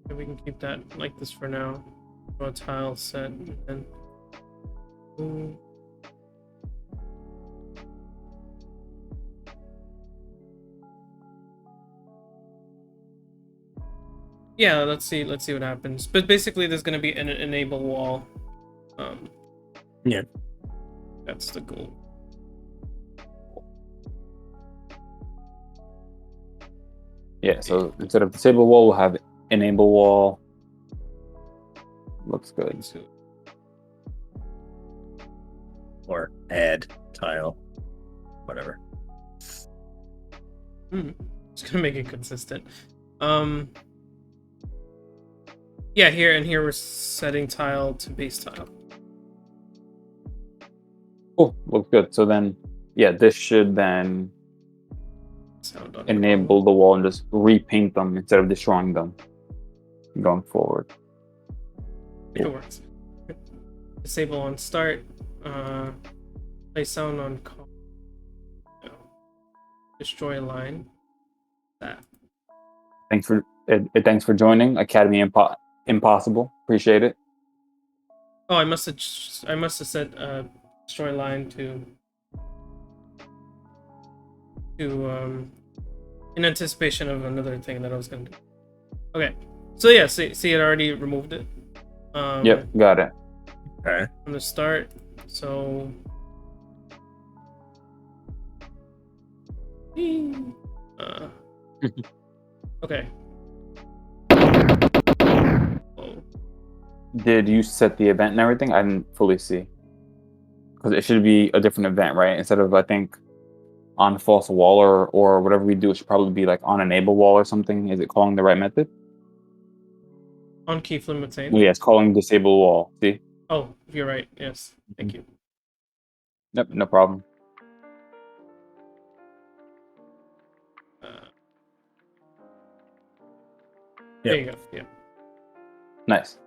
We can keep that like this for now. Draw a tile set and then. Yeah, let's see what happens. But basically, there's gonna be an enable wall. Yeah. That's the goal. Yeah. So instead of disable wall, we'll have enable wall. Looks good. Or add tile, whatever. Just gonna make it consistent. Yeah, here we're setting tile to base tile. Cool. Looks good. So then, yeah, this should then enable the wall and just repaint them instead of destroying them going forward. It works. Disable on start. Play sound on call. No. Destroy line. That. Thanks for joining Academy Impossible. Appreciate it. Oh, I must have set destroy line to in anticipation of another thing that I was gonna do. Okay, so yeah, see it already removed it. Yep, got it. Okay. From the start, so. Okay. Oh. Did you set the event and everything? I didn't fully see. Because it should be a different event, right? Instead of, I think, on false wall or whatever we do, it should probably be like on enable wall or something. Is it calling the right method? On keyframe obtain. Yeah, it's calling disable wall. See? Oh, you're right. Yes. Thank you. Yep, no problem. There you go. Yeah. Nice.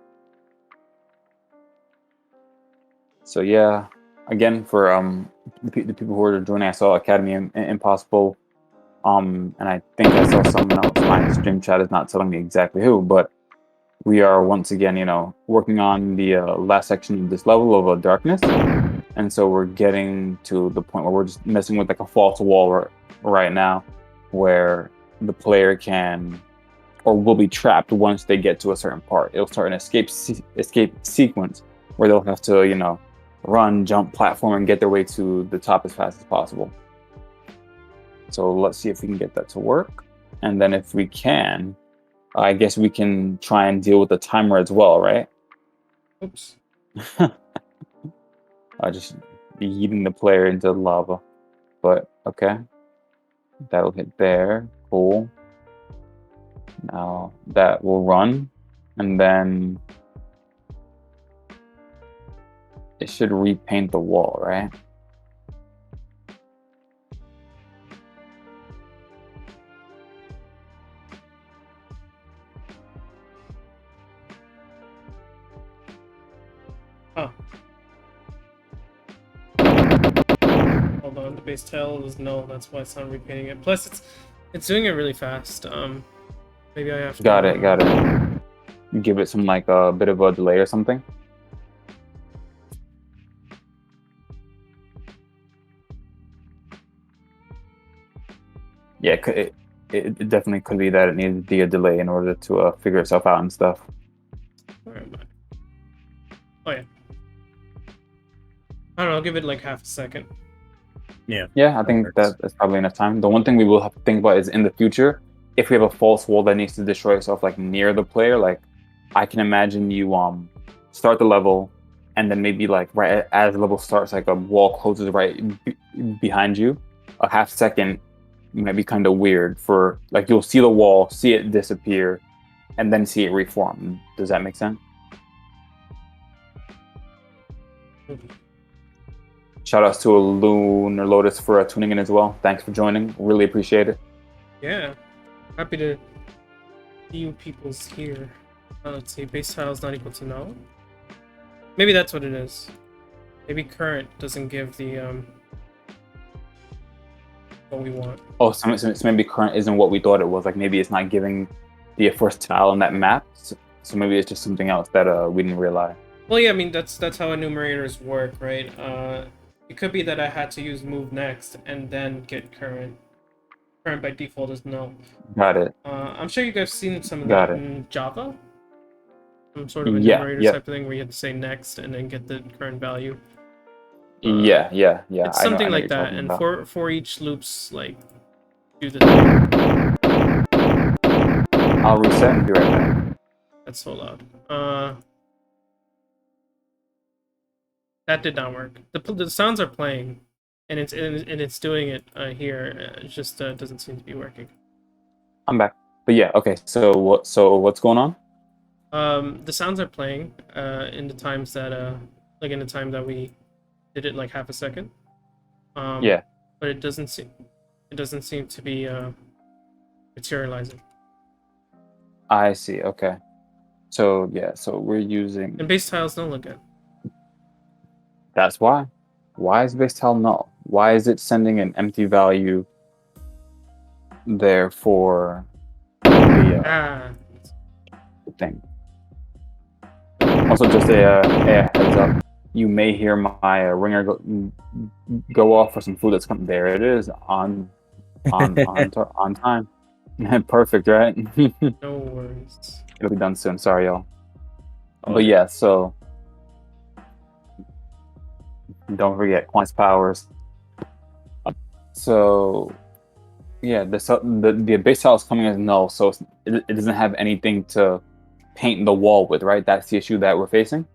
So yeah, again for the people who are joining, I saw Academy Impossible, and I think I saw someone else. My stream chat is not telling me exactly who, but we are once again, working on the last section of this level of darkness, and so we're getting to the point where we're just messing with like a false wall right now, where the player can or will be trapped once they get to a certain part. It'll start an escape sequence where they'll have to, run, jump, platform, and get their way to the top as fast as possible. So let's see if we can get that to work. And then if we can, I guess we can try and deal with the timer as well, right? Oops. I just yeeting the player into lava. But okay. That'll hit there. Cool. Now that will run, and then it should repaint the wall, right? Oh. Hold on, the base tile is no, that's why it's not repainting it. Plus it's doing it really fast. Maybe I have to Got it. Give it some like a bit of a delay or something. Yeah, it definitely could be that it needed to be a delay in order to figure itself out and stuff. Where am I? Oh yeah. I don't know. I'll give it like half a second. Yeah. Yeah, I think that's probably enough time. The one thing we will have to think about is in the future, if we have a false wall that needs to destroy itself like near the player, like I can imagine you start the level and then maybe like right as the level starts, like a wall closes behind you. A half second might be kind of weird for like you'll see the wall, see it disappear, and then see it reform. Does that make sense? Shout outs to Lunar Lotus for tuning in as well. Thanks for joining. Really appreciate it. Yeah. Happy to see you people's here. Let's see. Base tile is not equal to null. Maybe that's what it is. Maybe current doesn't give the what we want. Oh, so maybe current isn't what we thought it was. Like maybe it's not giving the first tile on that map. So maybe it's just something else that we didn't realize. Well, yeah. I mean, that's how enumerators work, right? It could be that I had to use move next and then get current. Current by default is null. Got it. I'm sure you guys seen some of Got that it. in Java. Some sort of Yeah, enumerator yeah. type of thing where you have to say next and then get the current value. Yeah. It's I know something what like you're that, talking and about. for each loops, like do the thing. I'll reset and be right back. That's so loud. That did not work. The sounds are playing, and it's doing it here. It just doesn't seem to be working. I'm back. But yeah, okay. So what's going on? The sounds are playing in the times that like in the time that we did it like half a second. Yeah. But it doesn't seem to be materializing. I see. Okay. So yeah, so we're using. And base tiles don't look good. That's why. Why is base tile null? Why is it sending an empty value there for the thing? Also, just a heads up. You may hear my ringer go off for some food that's coming. There it is on time. Perfect, right? No worries. It'll be done soon. Sorry, y'all. But yeah, so don't forget quant's powers. So yeah, the base tile is coming as null, so it doesn't have anything to paint the wall with, right? That's the issue that we're facing.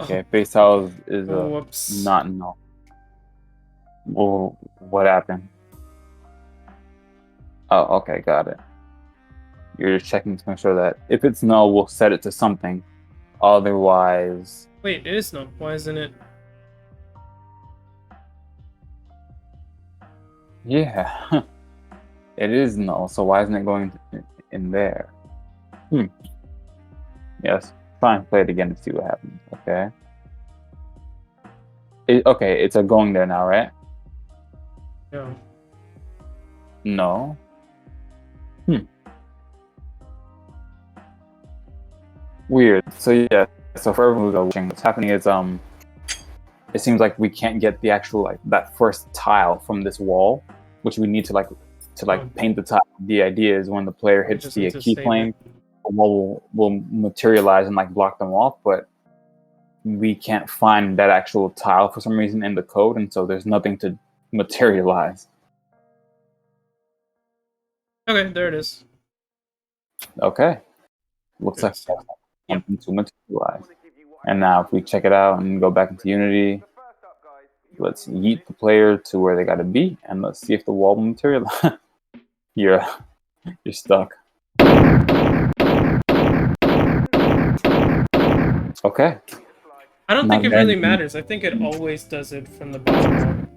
Okay, base tile is not null. Well, what happened? Oh, okay, got it. You're just checking to make sure that if it's null, we'll set it to something. Otherwise... Wait, it is null. Why isn't it? Yeah, it is null, so why isn't it going in there? Yes, try and play it again to see what happens, okay? Okay, it's going there now, right? No. No. Weird. So yeah, so for everyone who's watching, what's happening is it seems like we can't get the actual like that first tile from this wall, which we need to paint the tile. The idea is when the player hits the key plane, the wall will materialize and like block them off, but we can't find that actual tile for some reason in the code, and so there's nothing to materialize. Okay, there it is. Okay. Looks like something to materialize. And now if we check it out and go back into Unity, let's yeet the player to where they gotta be, and let's see if the wall will materialize. You're stuck. Okay. I don't think it really matters. I think it always does it from the bottom.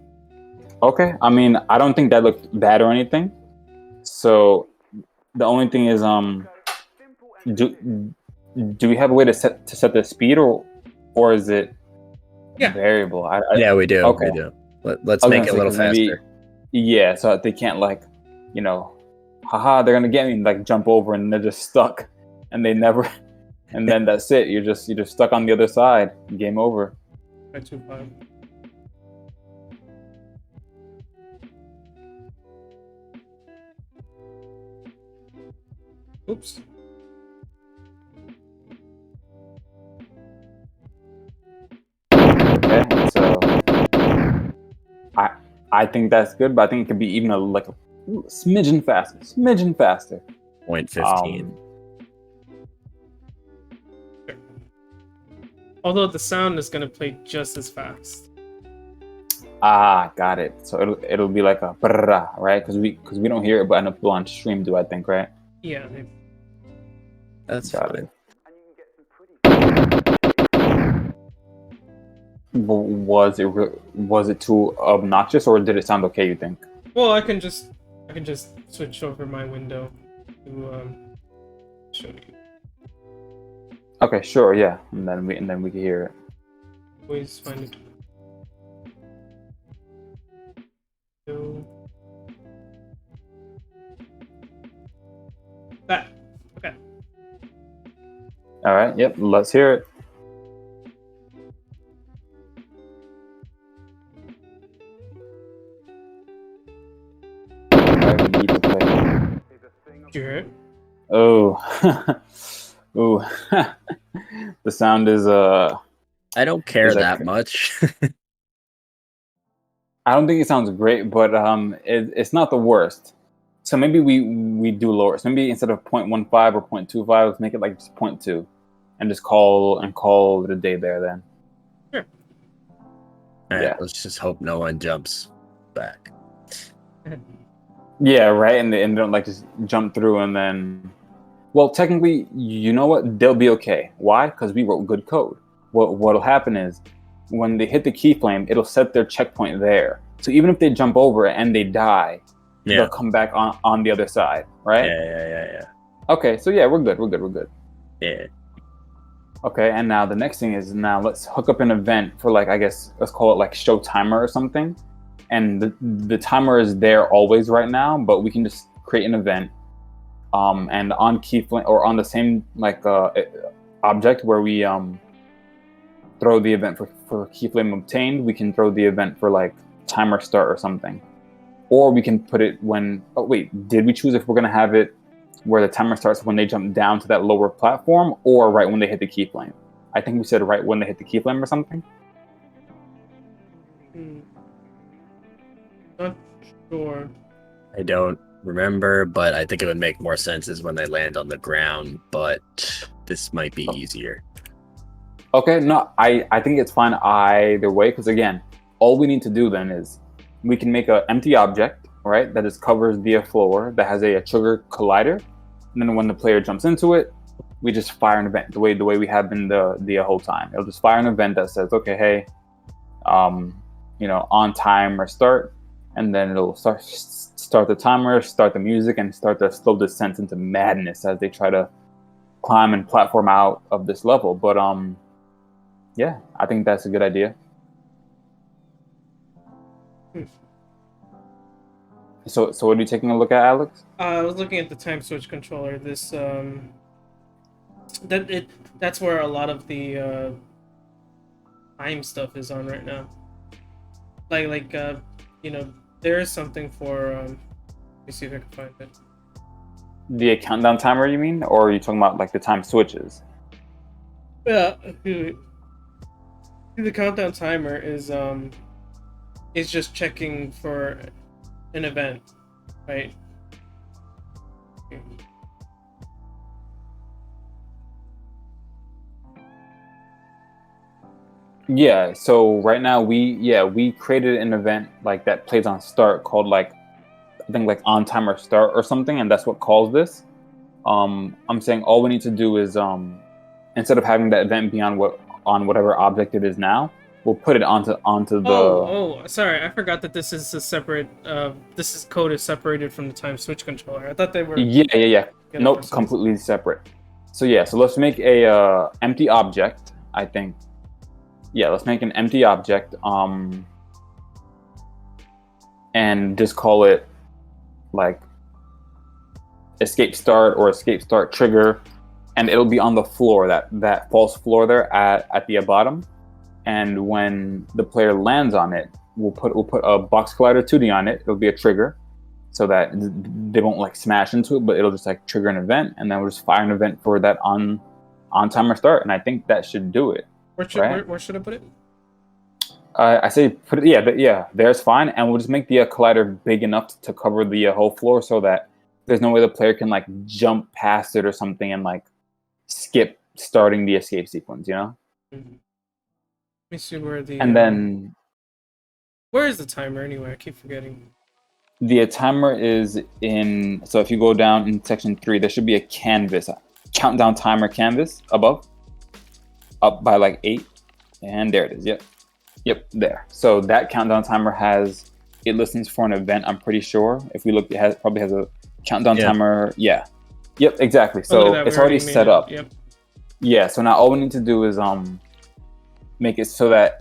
Okay. I mean, I don't think that looked bad or anything. So the only thing is, do we have a way to set the speed, or is it variable? Yeah, we do. Okay. We do. Let's make it a little faster. Yeah, so they can't like, haha, they're gonna get me and like jump over and they're just stuck, and they never, and then that's it. You're just stuck on the other side. Game over. 525. Oops. I think that's good, but I think it could be even like a smidgen faster. Smidgen faster. 0.15. Although the sound is gonna play just as fast. Got it. So it'll be like a brrrah, right? Because we don't hear it, but enough people on stream do, I think, right? Yeah. That's Got fine. Was it too obnoxious, or did it sound okay, you think? Well, I can just switch over my window to show you. Okay, sure, yeah, and then we can hear it. Always find it. So that. Okay. All right, yep, let's hear it. Alright, we need to play. Sure. Oh, ooh, the sound is I don't care Is that that cr- much. I don't think it sounds great, but it's not the worst. So maybe we do lower. So maybe instead of 0.15 or 0.25, let's make it like just 0.2, and just call it a day there then. Sure. All right, Yeah. let's just hope no one jumps back. Yeah, right. And they don't like just jump through and then. Well, technically, you know what? They'll be okay. Why? Because we wrote good code. What'll happen is when they hit the keyframe, it'll set their checkpoint there. So even if they jump over it and they die, Yeah. they'll come back on the other side, right? Yeah. Okay, so yeah, we're good. Yeah. Okay, and now the next thing is now let's hook up an event for like, I guess let's call it like show timer or something. And the timer is there always right now, but we can just create an event. And on keyframe or on the same like object where we throw the event for keyframe obtained, we can throw the event for like timer start or something. Or we can put it when, oh wait, did we choose if we're gonna have it where the timer starts when they jump down to that lower platform or right when they hit the keyframe? I think we said right when they hit the keyframe or something. Not sure. I don't remember, but I think it would make more sense is when they land on the ground, but this might be easier. Okay, no, I think it's fine either way, because again, all we need to do then is we can make an empty object, right, that just covers the floor, that has a trigger collider, and then when the player jumps into it, we just fire an event the way we have been the whole time. It'll just fire an event that says, okay, hey, on time or start, and then it'll start the timer, start the music, and start the slow descent into madness as they try to climb and platform out of this level. But yeah, I think that's a good idea. So what are you taking a look at, Alex? I was looking at the time switch controller. This that's where a lot of the time stuff is on right now. Like there is something for let me see if I can find it. The countdown timer, you mean, or are you talking about like the time switches? Yeah, the countdown timer is just checking for an event, right? Yeah, so right now we created an event like that plays on start called like I think like on timer start or something, and that's what calls this. I'm saying all we need to do is instead of having that event be on whatever object it is now, we'll put it onto the. Oh, sorry, I forgot that this is a separate. Code is separated from the time switch controller. I thought they were. Yeah. Nope, completely separate. So yeah, so let's make a empty object. I think. Yeah, let's make an empty object. And just call it like escape start or escape start trigger, and it'll be on the floor, that false floor there at the bottom. And when the player lands on it, we'll put a box collider 2D on it. It'll be a trigger, so that they won't like smash into it, but it'll just like trigger an event, and then we'll just fire an event for that on timer start. And I think that should do it. Where should I put it? I say put it, there's fine, and we'll just make the collider big enough to cover the whole floor so that there's no way the player can like jump past it or something and like skip starting the escape sequence, you know? Let me see where the... And then... Where is the timer anyway? I keep forgetting. The timer is in... So if you go down in section 3, there should be a canvas, a countdown timer canvas above. Up by like 8. And there it is, Yep, there. So that countdown timer has... It listens for an event, I'm pretty sure. If we look, it probably has a countdown timer. Yeah. Yep, exactly. So it's already set up. Yep. Yeah, so now all we need to do is make it so that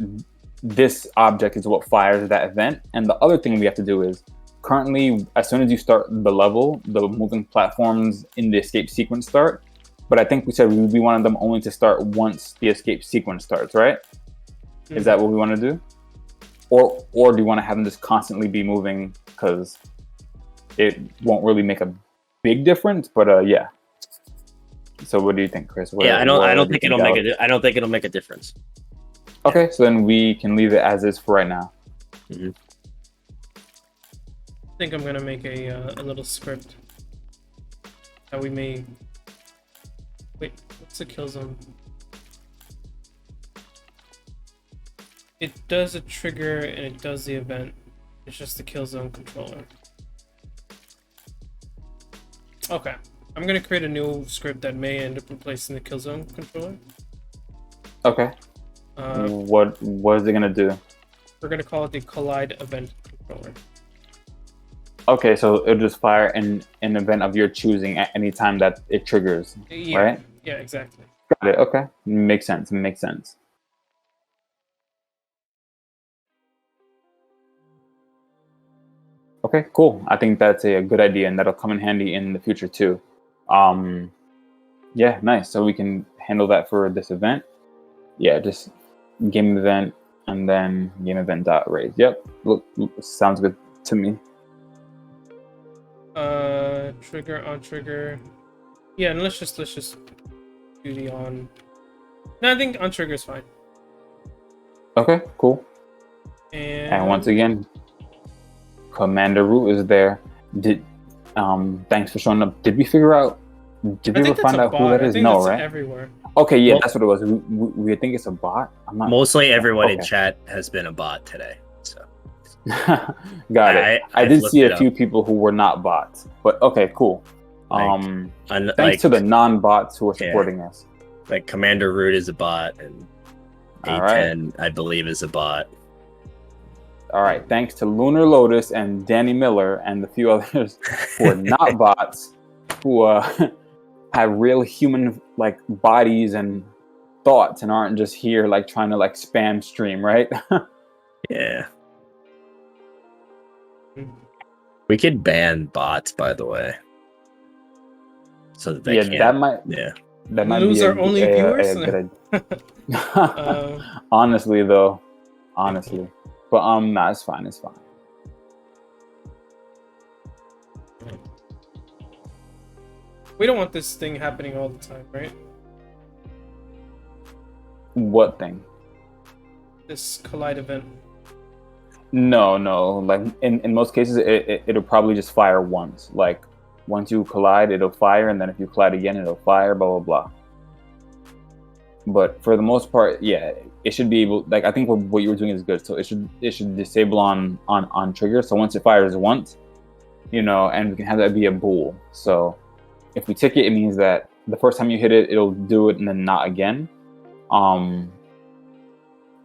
this object is what fires that event. And the other thing we have to do is currently, as soon as you start the level, the moving platforms in the escape sequence start. But I think we said we wanted them only to start once the escape sequence starts, right? Is that what we want to do? Or do you want to have them just constantly be moving because it won't really make a big difference? But yeah. So what do you think, Chris? I don't think it'll make a difference. Okay, so then we can leave it as is for right now. I think I'm gonna make a little script that we may... Wait, what's the kill zone? It does a trigger and it does the event. It's just the kill zone controller. Okay, I'm gonna create a new script that may end up replacing the kill zone controller. Okay. What is it gonna do? We're gonna call it the collide event controller. Okay, so it'll just fire an event of your choosing at any time that it triggers, right? Yeah, exactly. Got it. Okay, makes sense. Makes sense. Okay, cool. I think that's a good idea, and that'll come in handy in the future too. Yeah, nice. So we can handle that for this event. Yeah, just game event and then game event dot raise. Yep, look, sounds good to me. Trigger on trigger. Yeah, and let's just do the on. No, I think on trigger is fine. Okay, cool. And once again, Commander Root is there. Thanks for showing up. Did we figure out? Did we ever find out who that is? No, right? Everywhere. Okay, yeah, that's what it was. We think it's a bot. I'm not. Mostly everyone in chat has been a bot today. So. Got it. I did see a few people who were not bots, but okay, cool. Thanks to the non-bots who are supporting us. Like Commander Root is a bot, and A10 I believe is a bot. All right, thanks to Lunar Lotus and Danny Miller and the few others who are not bots, who have real human like bodies and thoughts and aren't just here like trying to like spam stream, right? Yeah. We could ban bots, by the way, so that they can't. That might lose our only viewers. A good honestly, though, but nah, it's fine. It's fine. We don't want this thing happening all the time, right? What thing? This collide event. No. Like in most cases, it'll probably just fire once. Like once you collide, it'll fire, and then if you collide again, it'll fire. Blah blah blah. But for the most part, yeah, it should be able. Like I think what you were doing is good. So it should disable on trigger. So once it fires once, and we can have that be a bool. So if we tick it, it means that the first time you hit it, it'll do it, and then not again.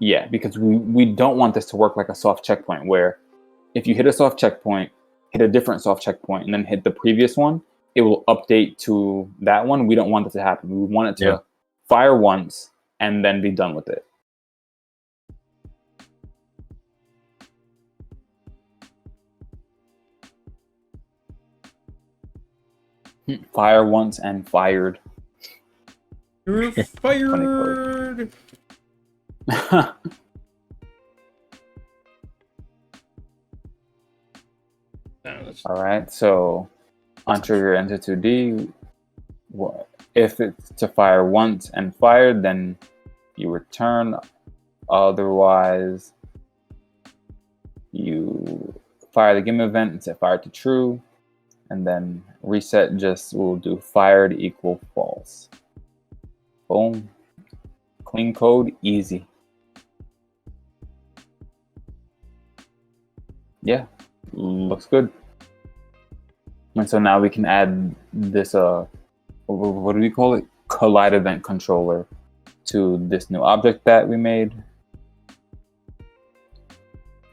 Yeah, because we don't want this to work like a soft checkpoint where if you hit a soft checkpoint, hit a different soft checkpoint, and then hit the previous one, it will update to that one. We don't want that to happen. We want it to fire once and then be done with it. Fire once and fired. You're fired! All right, so on trigger enter 2D. If it's to fire once and fired, then you return. Otherwise, you fire the game event and set fire to true, and then reset just will do fired equal false. Boom. Clean code, easy. Yeah, looks good. And so now we can add this what do we call it? Collide event controller to this new object that we made.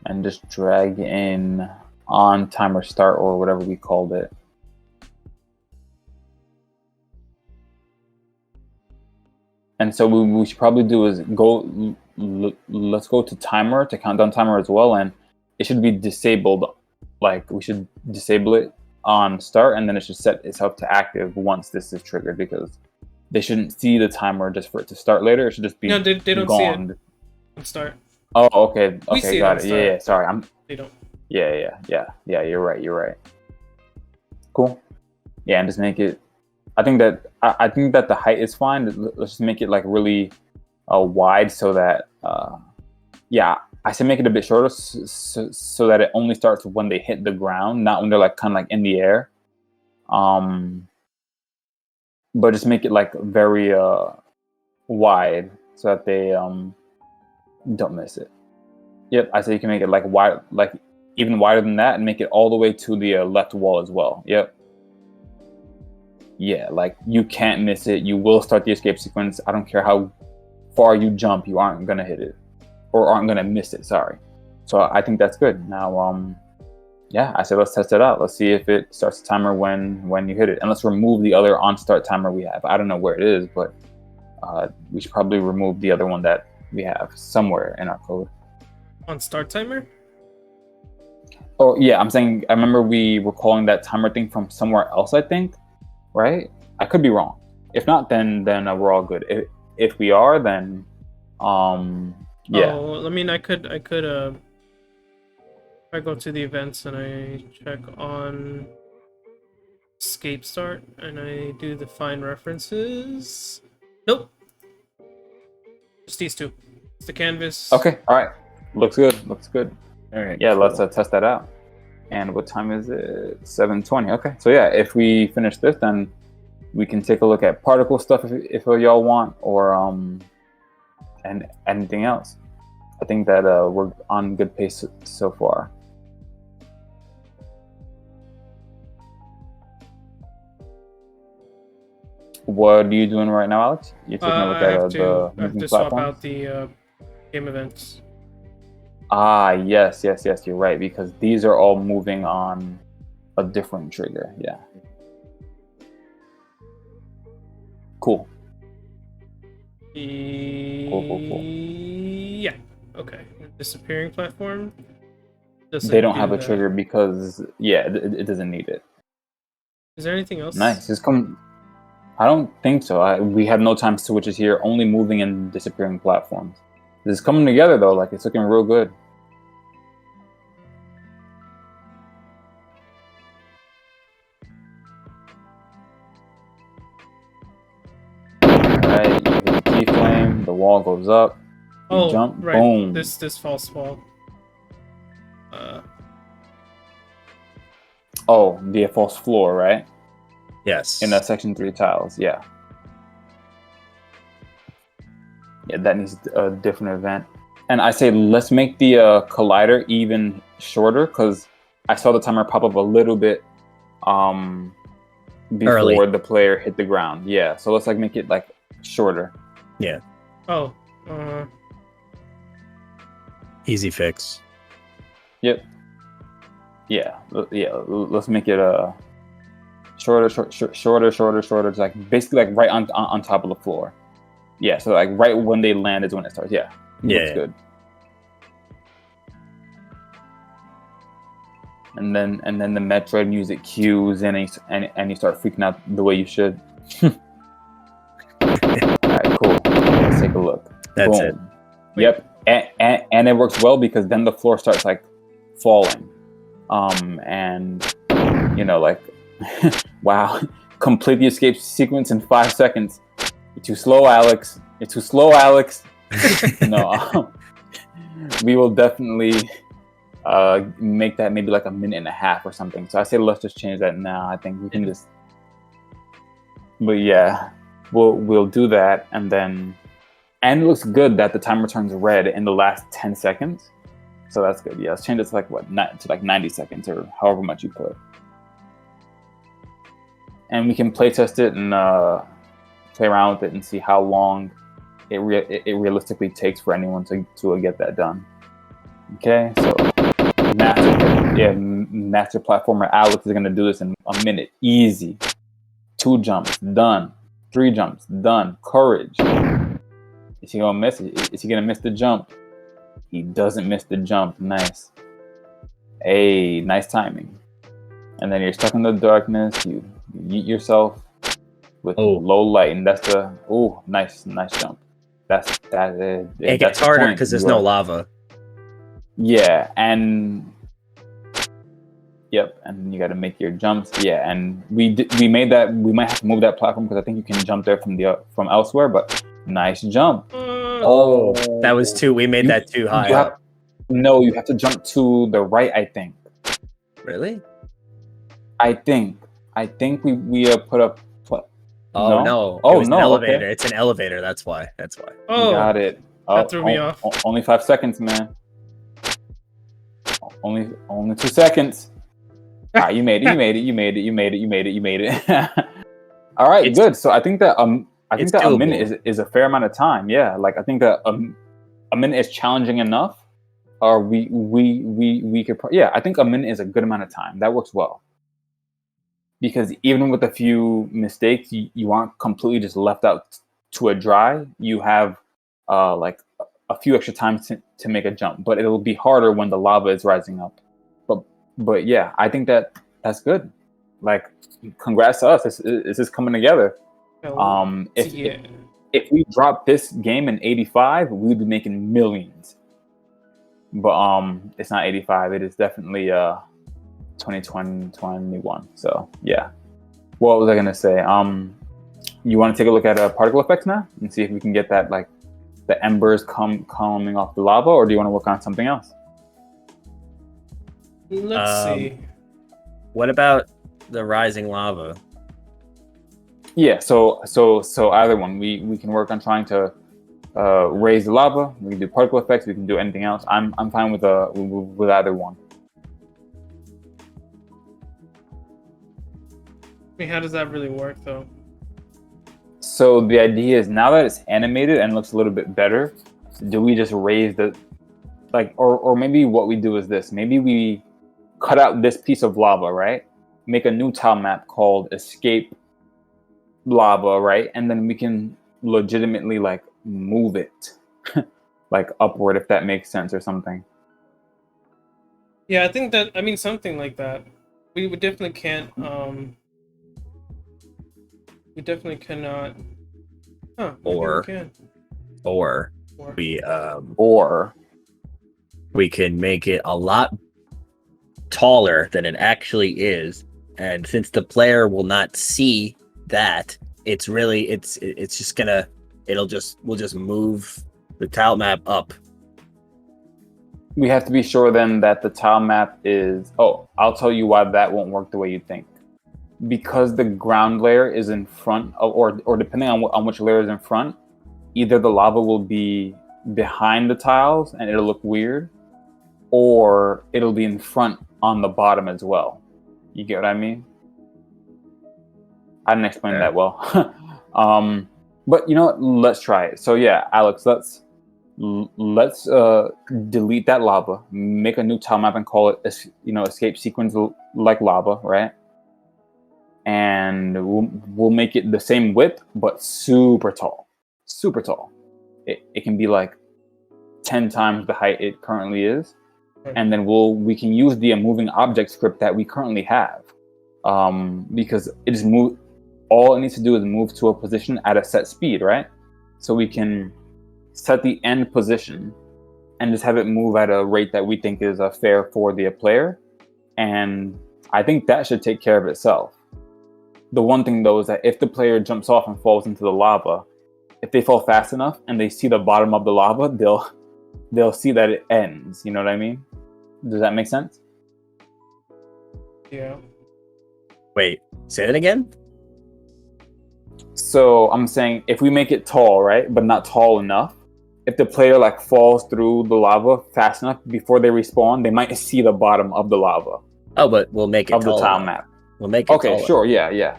And just drag in on timer start or whatever we called it. And so what we should probably do is let's go to timer, to countdown timer as well, and it should be disabled. Like we should disable it on start, and then it should set itself to active once this is triggered, because they shouldn't see the timer just for it to start later. It should just be No, they don't gone. see it on start. Oh, okay, We see it got on it. start. Yeah, sorry, They don't. Yeah. You're right. Cool. Yeah, and just make it. I think that the height is fine. Let's just make it like really wide, so that I say make it a bit shorter, so that it only starts when they hit the ground, not when they're like kind of like in the air. But just make it like very wide, so that they don't miss it. Yep, I say you can make it like wide, like even wider than that, and make it all the way to the left wall as well. Yep. Yeah, like you can't miss it. You will start the escape sequence. I don't care how far you jump, you aren't gonna hit it, or aren't gonna miss it. Sorry. So I think that's good. Now, yeah, I said let's test it out. Let's see if it starts the timer when you hit it, and let's remove the other on start timer we have. I don't know where it is, but we should probably remove the other one that we have somewhere in our code. On start timer? Oh yeah, I'm saying I remember we were calling that timer thing from somewhere else. I think, right? I could be wrong. If not, then we're all good. If we are, then yeah. Oh, I mean, I could. If I go to the events and I check on escape start and I do the find references. Nope. Just these two. It's the canvas. Okay. All right. Looks good. All right. Yeah, cool. let's test that out. And what time is it? 7:20. Okay. So yeah, if we finish this, then we can take a look at particle stuff if y'all want, or and anything else. I think that we're on good pace so far. What are you doing right now, Alex? You're taking a look I have at to, the I have moving to swap platforms? out the game events. Ah, yes, you're right, because these are all moving on a different trigger. Yeah. Cool. Cool. Yeah. Okay. Disappearing platform. They don't have a trigger because it doesn't need it. Is there anything else? Nice. Just come. I don't think so. We have no time switches here. Only moving and disappearing platforms. This is coming together though. Like it's looking real good. Alright, you hit the keyframe, the wall goes up, you jump, right. boom. This false wall. Oh, the false floor, right? Yes. In that section 3 tiles, yeah. Yeah, that needs a different event. And I say let's make the collider even shorter, because I saw the timer pop up a little bit before Early. the player hit the ground. Yeah, so let's like make it like shorter. Yeah. Oh. Easy fix. Yep. Yeah. Let's make it shorter. Like basically like right on top of the floor. Yeah. So like right when they land is when it starts. Yeah. Looks good. And then the Metroid music cues and you start freaking out the way you should. Alright, cool. Let's take a look. That's Boom. it. Yep. And it works well because then the floor starts like falling. And you know, like wow. Complete the escape sequence in 5 seconds. You're too slow, Alex. No, we will definitely make that maybe like a minute and a half or something. So I say let's just change that now. I think we can just. But yeah, we'll do that, and it looks good that the timer turns red in the last 10 seconds. So that's good. Yeah, let's change it to like 90 seconds or however much you put. And we can play test it and play around with it and see how long it realistically takes for anyone to get that done. Okay, so master platformer Alex is gonna do this in a minute, easy. 2 jumps done, 3 jumps done. Courage. Is he gonna miss it? Is he gonna miss the jump? He doesn't miss the jump. Nice. Hey, nice timing. And then you're stuck in the darkness. You yeet yourself with low light, and that's the nice jump. It gets harder because there's no lava. Yeah, and and you got to make your jumps. Yeah, and we made that. We might have to move that platform because I think you can jump there from elsewhere. But nice jump. That was too. We made that too high. You have to jump to the right. I think. Really? I think we put up. No. It was an elevator. Okay. It's an elevator. That's why. Oh, got it. That threw me off. Only 5 seconds, man. Only 2 seconds. All right, you made it. All right, good. So I think that a minute is a fair amount of time. Yeah, like I think that a minute is challenging enough. Or we could. I think a minute is a good amount of time. That works well. Because even with a few mistakes, you aren't completely just left out to a dry. You have like a few extra times to make a jump, but it'll be harder when the lava is rising up. But yeah, I think that's good. Like, congrats to us. This is coming together. If we drop this game in 85, we'd be making millions. But it's not 85. It is definitely 2021. So yeah. What was I gonna say? You want to take a look at particle effects now and see if we can get that, like the embers coming off the lava, or do you want to work on something else? Let's see. What about the rising lava? Yeah. So either one. We can work on trying to raise the lava. We can do particle effects. We can do anything else. I'm fine with either one. I mean, how does that really work, though? So the idea is, now that it's animated and looks a little bit better, do we just raise the, like, or maybe what we do is this. Maybe we cut out this piece of lava, right? Make a new tile map called Escape Lava, right? And then we can legitimately, like, move it, like, upward, if that makes sense, or something. Yeah, I think that, something like that. We definitely can't, we definitely cannot. Or we can make it a lot taller than it actually is, and since the player will not see that, we'll just move the tile map up. We have to be sure then that the tile map is. I'll tell you why that won't work the way you think. Because the ground layer is in front of, or depending on which layer is in front, either the lava will be behind the tiles and it'll look weird, or it'll be in front on the bottom as well. You get what I mean? I didn't explain that well. But you know what? Let's try it. So yeah, Alex, let's delete that lava, make a new tile map and call it, escape sequence like lava, right? And we'll make it the same width, but super tall. It can be like 10 times the height it currently is. And then we can use the moving object script that we currently have, because it is all it needs to do is move to a position at a set speed, right? So we can set the end position and just have it move at a rate that we think is fair for the player. And I think that should take care of itself. The one thing, though, is that if the player jumps off and falls into the lava, if they fall fast enough and they see the bottom of the lava, they'll see that it ends. You know what I mean? Does that make sense? Yeah. Wait, say that again? So I'm saying if we make it tall, right, but not tall enough, if the player like falls through the lava fast enough before they respawn, they might see the bottom of the lava Oh, but we'll make it of the tall tile enough. map. We'll make it Okay, tall sure, enough.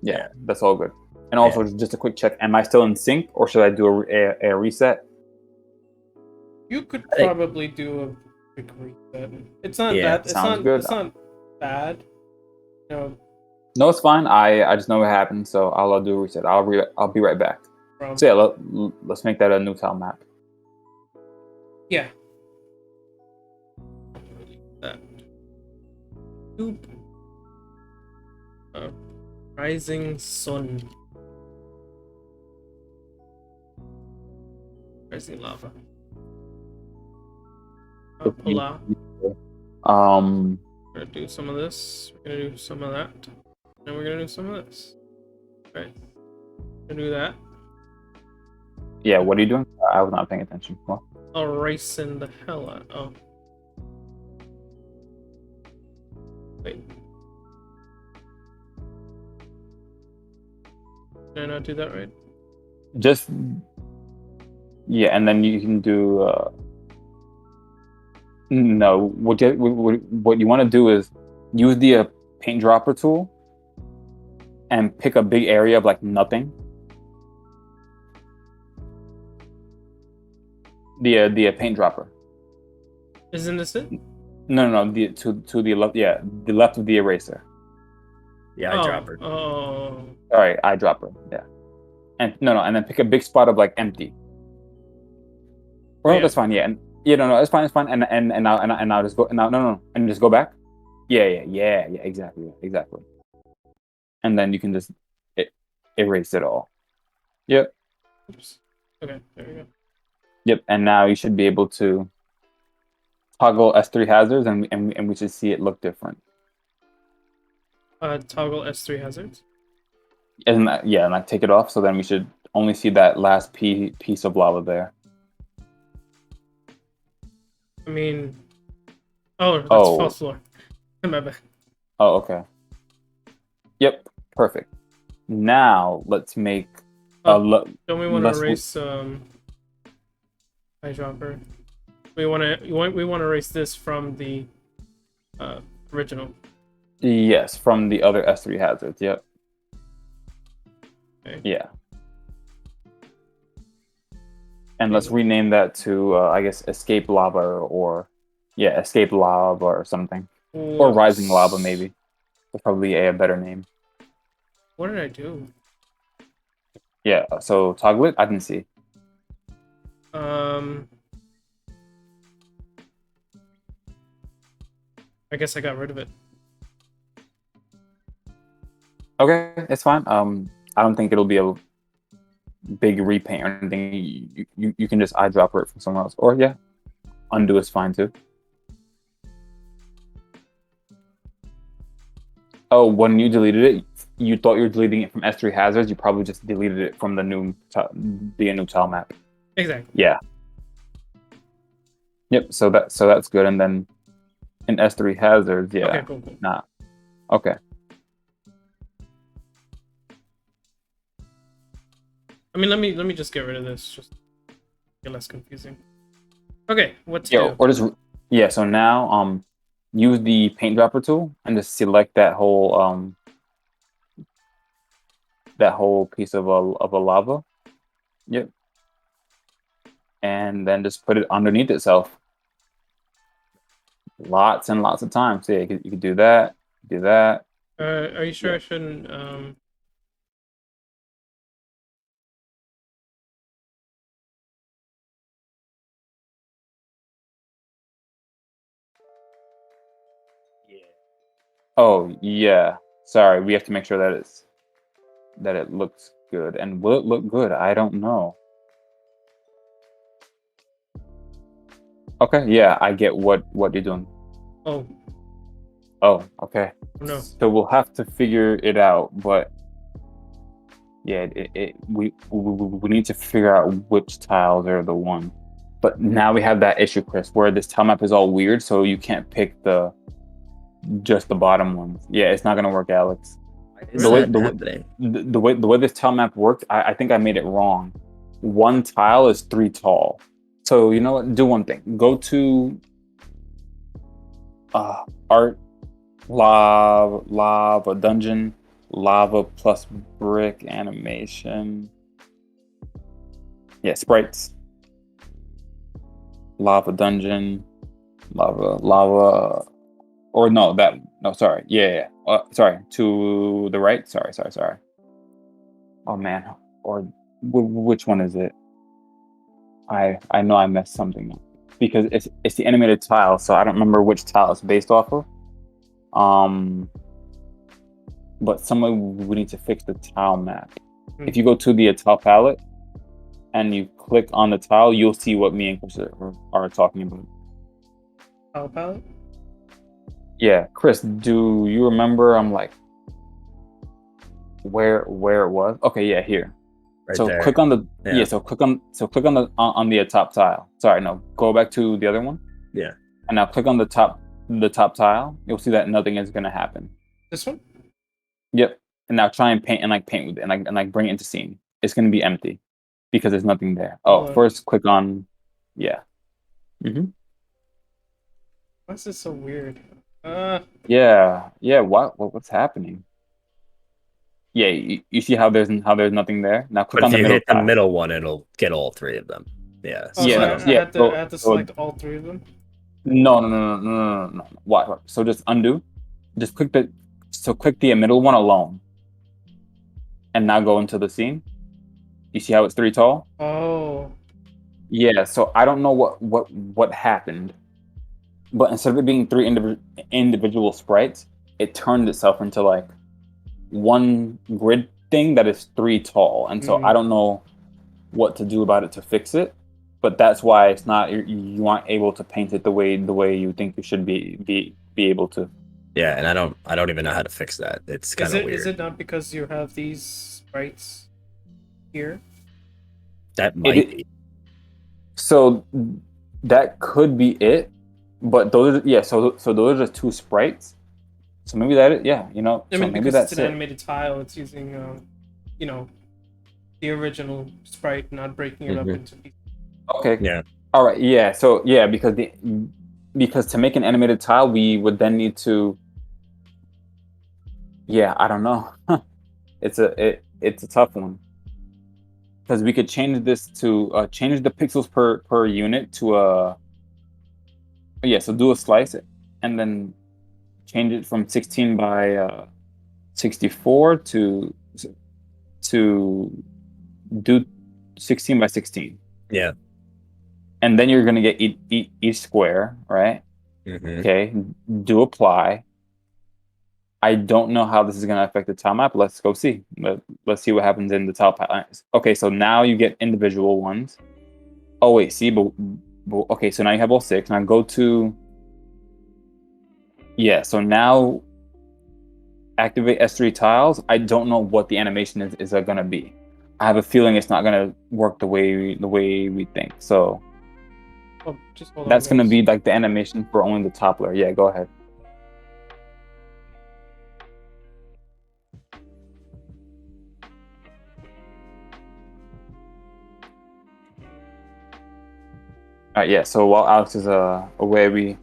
yeah, that's all good. And also, just a quick check: am I still in sync, or should I do a reset? You could I think- probably do a quick reset. It's not Yeah, bad. It's sounds not. good. It's not bad. No, it's fine. I just know what happened, so I'll do a reset. I'll be right back. From So yeah, let's make that a new tile map. yeah. That. Oop. Rising sun. Rising lava. Pull out. We're gonna do some of this. We're gonna do some of that. And we're gonna do some of this. Right. We're gonna do that. Yeah, what are you doing? I was not paying attention. Well, Erasing the hell out. Oh. Wait. Did I not do that right? just yeah, and then you can do. No, what you want to do is use the paint dropper tool and pick a big area of like nothing. The paint dropper. Isn't this it? No, the to the left. Yeah, the left of the eraser. The eyedropper. Oh. Sorry, eyedropper. Yeah, and no, and then pick a big spot of like empty. Well, Yeah. that's fine. Yeah, and no, it's fine, and I'll just go. No, and just go back. Yeah, exactly. And then you can just erase it all. Yep. Oops. Okay, there we go. Yep, and now you should be able to toggle S3 hazards, and we should see it look different. Toggle S3 hazards. And and I take it off, so then we should only see that last piece of lava there. I mean, that's Oh. false floor. My bad. Oh, okay. Yep, perfect. Now let's make Don't we want to let's- erase eyedropper? We want to erase this from the original. yes from the other S3 hazards. Yep. Okay. Yeah. And let's rename that to I guess escape lava or escape lava or something. Or rising lava, maybe. That's probably a better name. What did I do? Yeah, so toggle it. I didn't see. I guess I got rid of it. Okay, it's fine. I don't think it'll be a big repaint or anything. You can just eyedropper it from somewhere else. Or undo is fine too. Oh, when you deleted it, you thought you were deleting it from S3 hazards. You probably just deleted it from the new tile map. Exactly. Yeah. Yep. So that's good. And then in S3 hazards, Okay, cool. Nah. Okay. I mean, let me just get rid of this, just get less confusing. Okay, what to do? Or just so now use the paint dropper tool and just select that whole piece of a lava. Yep. And then just put it underneath itself. Lots and lots of times. So yeah, you could do that. Do that. Are you sure Yeah. I shouldn't Oh yeah. Sorry, we have to make sure that it looks good. And will it look good? I don't know. Okay, yeah, I get what you're doing. Oh Oh, okay. no. So we'll have to figure it out, but yeah, we need to figure out which tiles are the one. But now we have that issue, Chris, where this tile map is all weird, so you can't pick just the bottom ones. Yeah, it's not gonna work, Alex. The way The way this tile map worked, I think I made it wrong. One tile is 3 tall. So you know what? Do one thing. Go to art, lava dungeon, lava plus brick animation. Yeah, sprites. Lava dungeon, lava. Or no, sorry. Yeah. Sorry, to the right. Sorry. Oh man, or which one is it? I know I messed something up because it's the animated tile, so I don't remember which tile it's based off of. But we need to fix the tile map. If you go to the tile palette and you click on the tile, you'll see what me and Chris are talking about. Tile palette? Yeah, Chris, do you remember? I'm like, where it was? Okay, yeah, here. Right so there. click on the So click on the top tile. Sorry, no, go back to the other one. Yeah. And now click on the top tile. You'll see that nothing is gonna happen. This one? Yep. And now try and paint with it and bring it into scene. It's gonna be empty because there's nothing there. First click on, yeah. Mm-hmm. Why is this so weird? Yeah. What's happening? Yeah, you see how there's nothing there. Now click on the middle. If you hit the middle one, it'll get all 3 of them. Yeah. I had to select all 3 of them. No. What? So just undo. Just click the middle one alone. And now go into the scene. You see how it's 3 tall? Oh. Yeah. So I don't know what happened, but instead of it being 3 individual sprites, it turned itself into like one grid thing that is 3 tall, and so I don't know what to do about it to fix it. But that's why it's not you aren't able to paint it the way you think you should be able to. Yeah, and I don't even know how to fix that. It's kind of weird. Is it not because you have these sprites here? That might be. So that could be it, but those so those are just 2 sprites. So maybe maybe that's it's an animated tile. It's using the original sprite, not breaking it up into pieces. Okay. Yeah. All right. Yeah. So yeah, because to make an animated tile, we would then need to. Yeah, I don't know. It's a tough one because we could change this to change the pixels per unit to a. Yeah. So do a slice and then change it from 16 by 64 to do 16 by 16. Yeah. And then you're gonna get each square, right? Mm-hmm. Okay. Do apply. I don't know how this is gonna affect the tile map. Let's go see. Let's see what happens in the tile palette. Okay, so now you get individual ones. Oh wait, see, but okay, so now you have all 6. Now go to. Yeah, so now activate S3 tiles. I don't know what the animation is going to be. I have a feeling it's not going to work the way we think. So just hold on, that's going to be like the animation for only the top layer. Yeah, go ahead. All right, yeah. So while Alex is away,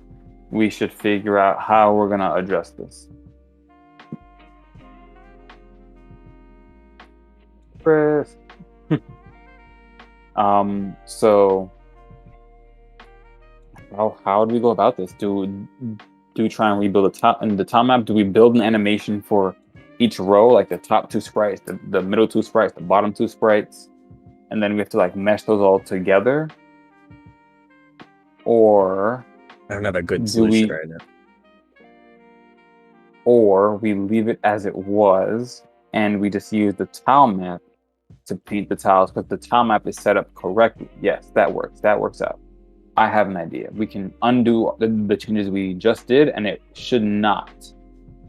we should figure out how we're gonna address this. Chris. So how do we go about this? Do we try and rebuild the top map? Do we build an animation for each row, like the top 2 sprites, the middle 2 sprites, the bottom 2 sprites, and then we have to like mesh those all together? Or I don't have a good solution right now. Or we leave it as it was, and we just use the tile map to paint the tiles, but the tile map is set up correctly. Yes, that works. That works out. I have an idea. We can undo the changes we just did, and it should not.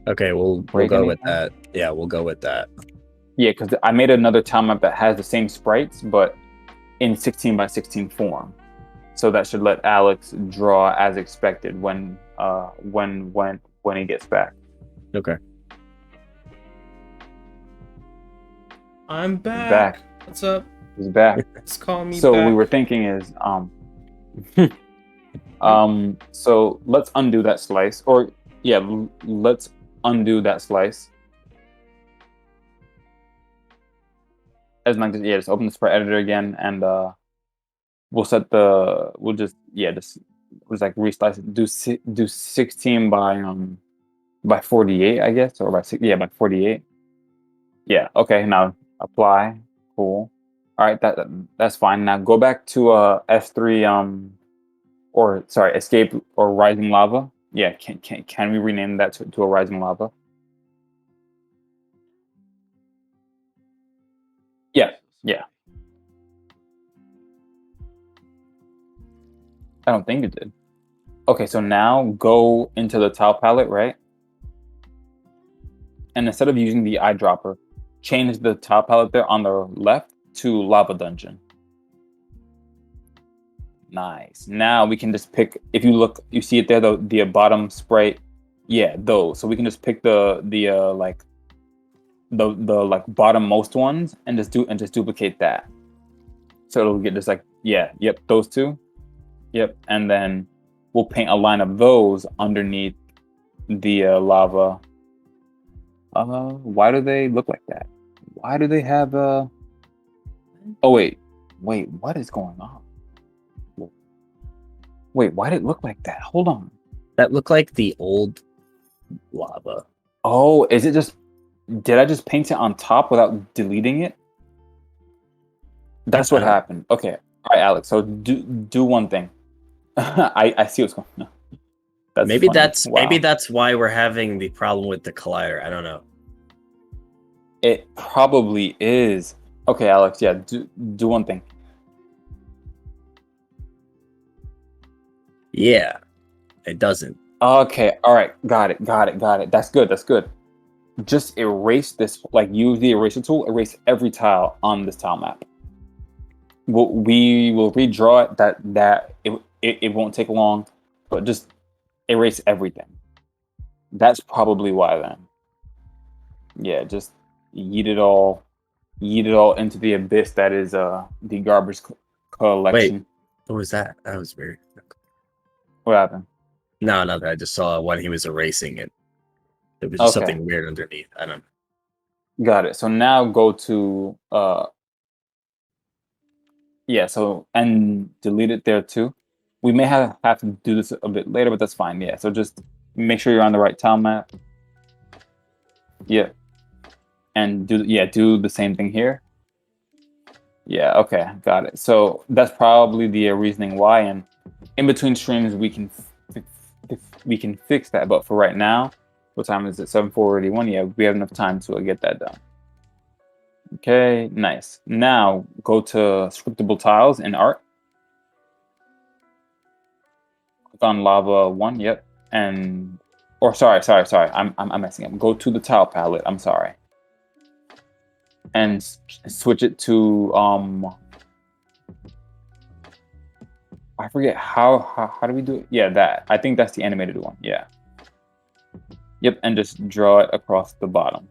Okay, we'll go with that. Yeah, we'll go with that. Yeah, because I made another tile map that has the same sprites, but in 16 by 16 form. So that should let Alex draw as expected when he gets back. Okay. I'm He's back. back. What's up? He's back. Let's call me So back. we were thinking is so let's undo that slice, or yeah, let's undo that slice. As long as just open the sprite editor again, and we'll set the just like reslice it. Do 16 by 48, I guess, or by 48. Yeah. Okay. Now apply. Cool. All right. That's fine. Now go back to S3 or sorry, escape or rising lava. Yeah. Can we rename that to a rising lava? Yeah. Yeah. I don't think it did. Okay. So now go into the tile palette, right? And instead of using the eyedropper, change the tile palette there on the left to lava dungeon. Nice. Now we can just pick. If you look, you see it there, the bottom sprite. Yeah, those. So we can just pick the like the like bottom most ones and just duplicate that. So it'll get just like yep, those two. Yep, and then we'll paint a line of those underneath the lava. Why do they look like that? Why do they have Oh wait, what is going on? Wait, why did it look like that? Hold on. That looked like the old lava. Oh, is it just? Did I just paint it on top without deleting it? That's what happened. Okay, all right, Alex. So do one thing. I see what's going on. Maybe funny. maybe that's why we're having the problem with the collider. I don't know. It probably is. Okay, Alex. Yeah, do one thing. Yeah, it doesn't. Okay, all right, got it. That's good. Just erase this. Like use the eraser tool. Erase every tile on this tile map. We will redraw it. It won't take long, but just erase everything. That's probably why then. Yeah, just yeet it all into the abyss that is the garbage collection. Wait, what was that? That was weird. What happened? No, nothing. I just saw when he was erasing it. There was just something weird underneath. I don't know. Got it. So now go to so and delete it there too. We may have to do this a bit later, but that's fine. Yeah, so just make sure you're on the right tile map. Yeah. And do the same thing here. Yeah, okay, got it. So that's probably the reasoning why, and in between streams we can fix that. But for right now, what time is it? 7:41. Yeah, we have enough time to get that done. Okay, nice. Now go to scriptable tiles in art. Click on lava 1. Yep, and sorry. I'm messing up. Go to the tile palette. I'm sorry. And switch it to I forget how do we do it? Yeah, that. I think that's the animated one. Yeah. Yep, and just draw it across the bottom.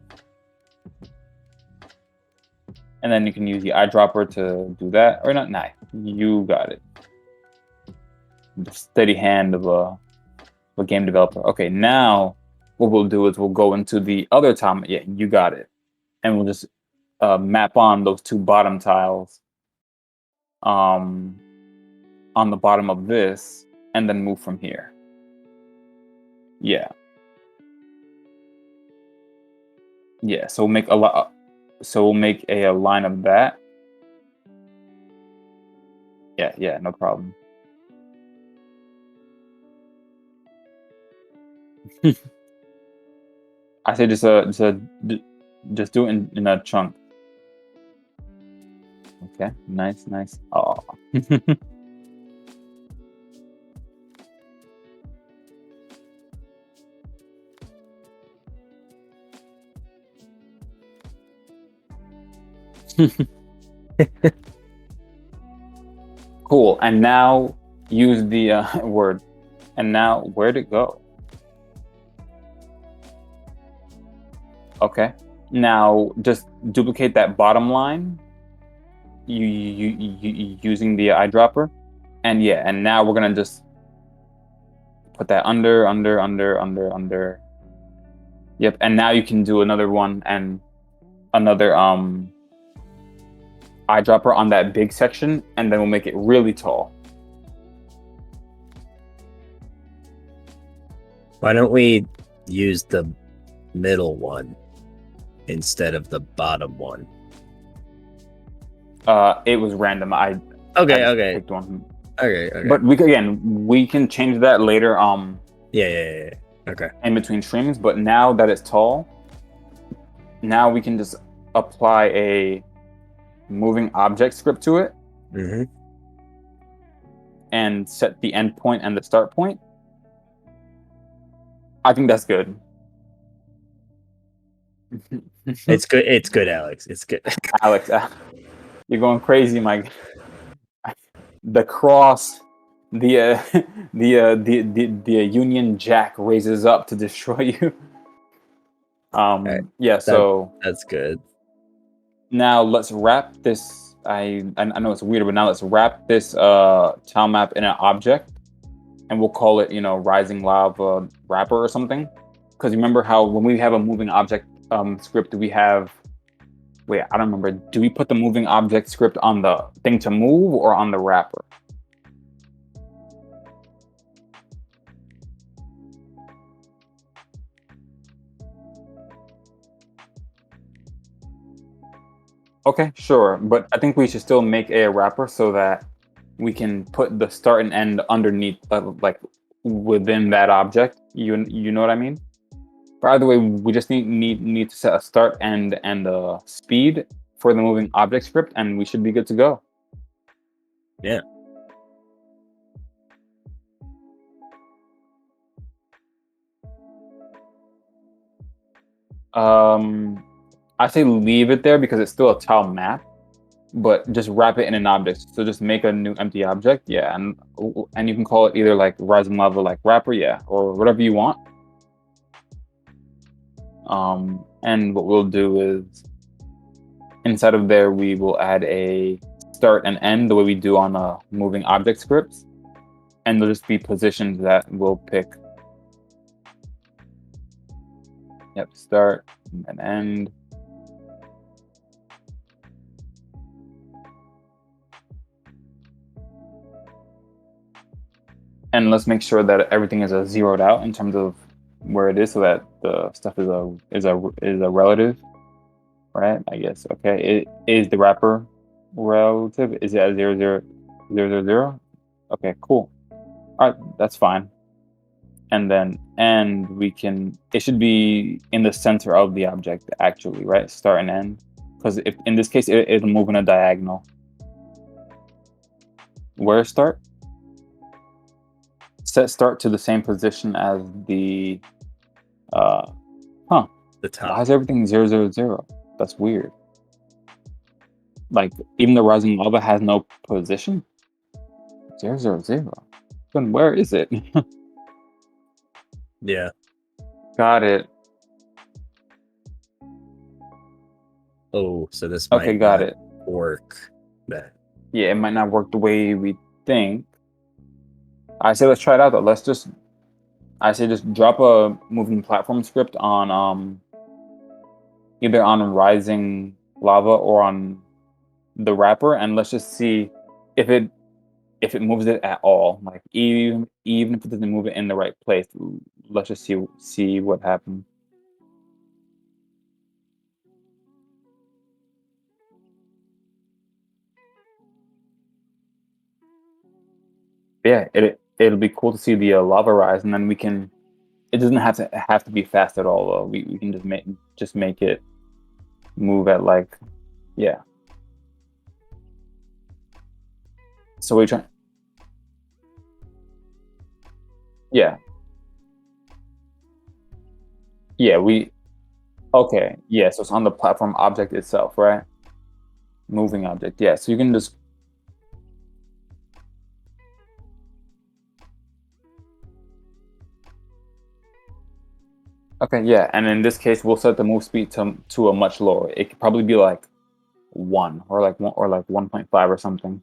And then you can use the eyedropper to do that, or not. Nah, you got it. The steady hand of a game developer. Okay, now what we'll do is we'll go into the other tile. Yeah, you got it, and we'll just map on those two bottom tiles on the bottom of this, and then move from here. Yeah. So we'll make a lot. So we'll make a line of that. Yeah, no problem. I say just do it in a chunk. Okay, nice. Oh. Cool. And now use the word. And now, where'd it go? Okay. Now, just duplicate that bottom line using the eyedropper. And yeah, and now we're going to just put that under. Yep, and now you can do another one and another eyedropper on that big section, and then we'll make it really tall. Why don't we use the middle one instead of the bottom one? It was random. I Okay. picked one. Okay. But we can change that later. Yeah. Okay. In between streams. But now that it's tall, now we can just apply a moving object script to it, and set the end point and the start point. I think that's good. It's good. It's good, Alex. It's good. Alex, you're going crazy, Mike. The cross, the Union Jack raises up to destroy you. Right. Yeah. So that's good. Now let's wrap this. I know it's weird, but now let's wrap this tile map in an object, and we'll call it, Rising Lava Wrapper or something. Because remember how when we have a moving object script, we have. Wait, I don't remember. Do we put the moving object script on the thing to move or on the wrapper? Okay, sure. But I think we should still make a wrapper so that we can put the start and end underneath, like within that object. You know what I mean? By the way, we just need to set a start and a speed for the moving object script, and we should be good to go. Yeah. I say leave it there because it's still a tile map, but just wrap it in an object. So just make a new empty object, yeah, and you can call it either like Rising Lava like wrapper, yeah, or whatever you want. And what we'll do is inside of there we will add a start and end the way we do on a moving object scripts, and there'll just be positions that we'll pick. Yep, start and end. And let's make sure that everything is zeroed out in terms of where it is, so that the stuff is a relative, right? I guess. Okay, is the wrapper relative? Is it at 0, 0, 0, 0, 0? Okay, cool. All right, that's fine. And then we can. It should be in the center of the object, actually, right? Start and end, because if in this case it'll move in a diagonal. Where start? Set start to the same position as the the top. Why is everything 0, 0, 0? That's weird. Like even the Rising Lava has no position. 0, 0, 0. Then where is it? Yeah. Got it. Oh, so this Okay, might got not it. work. That. Yeah, it might not work the way we think. I say let's try it out though. I say just drop a moving platform script on either on Rising Lava or on the wrapper, and let's just see if it moves it at all. Like even if it doesn't move it in the right place, let's just see what happens. Yeah, it'll be cool to see the lava rise, and then we can. It doesn't have to be fast at all though. We can just make it move at like, yeah. So we try. Yeah. Yeah, okay. Yeah, so it's on the platform object itself, right? Moving object. Yeah, so you can just Okay, yeah, and in this case, we'll set the move speed to a much lower. It could probably be like 1 or like 1.5 or something.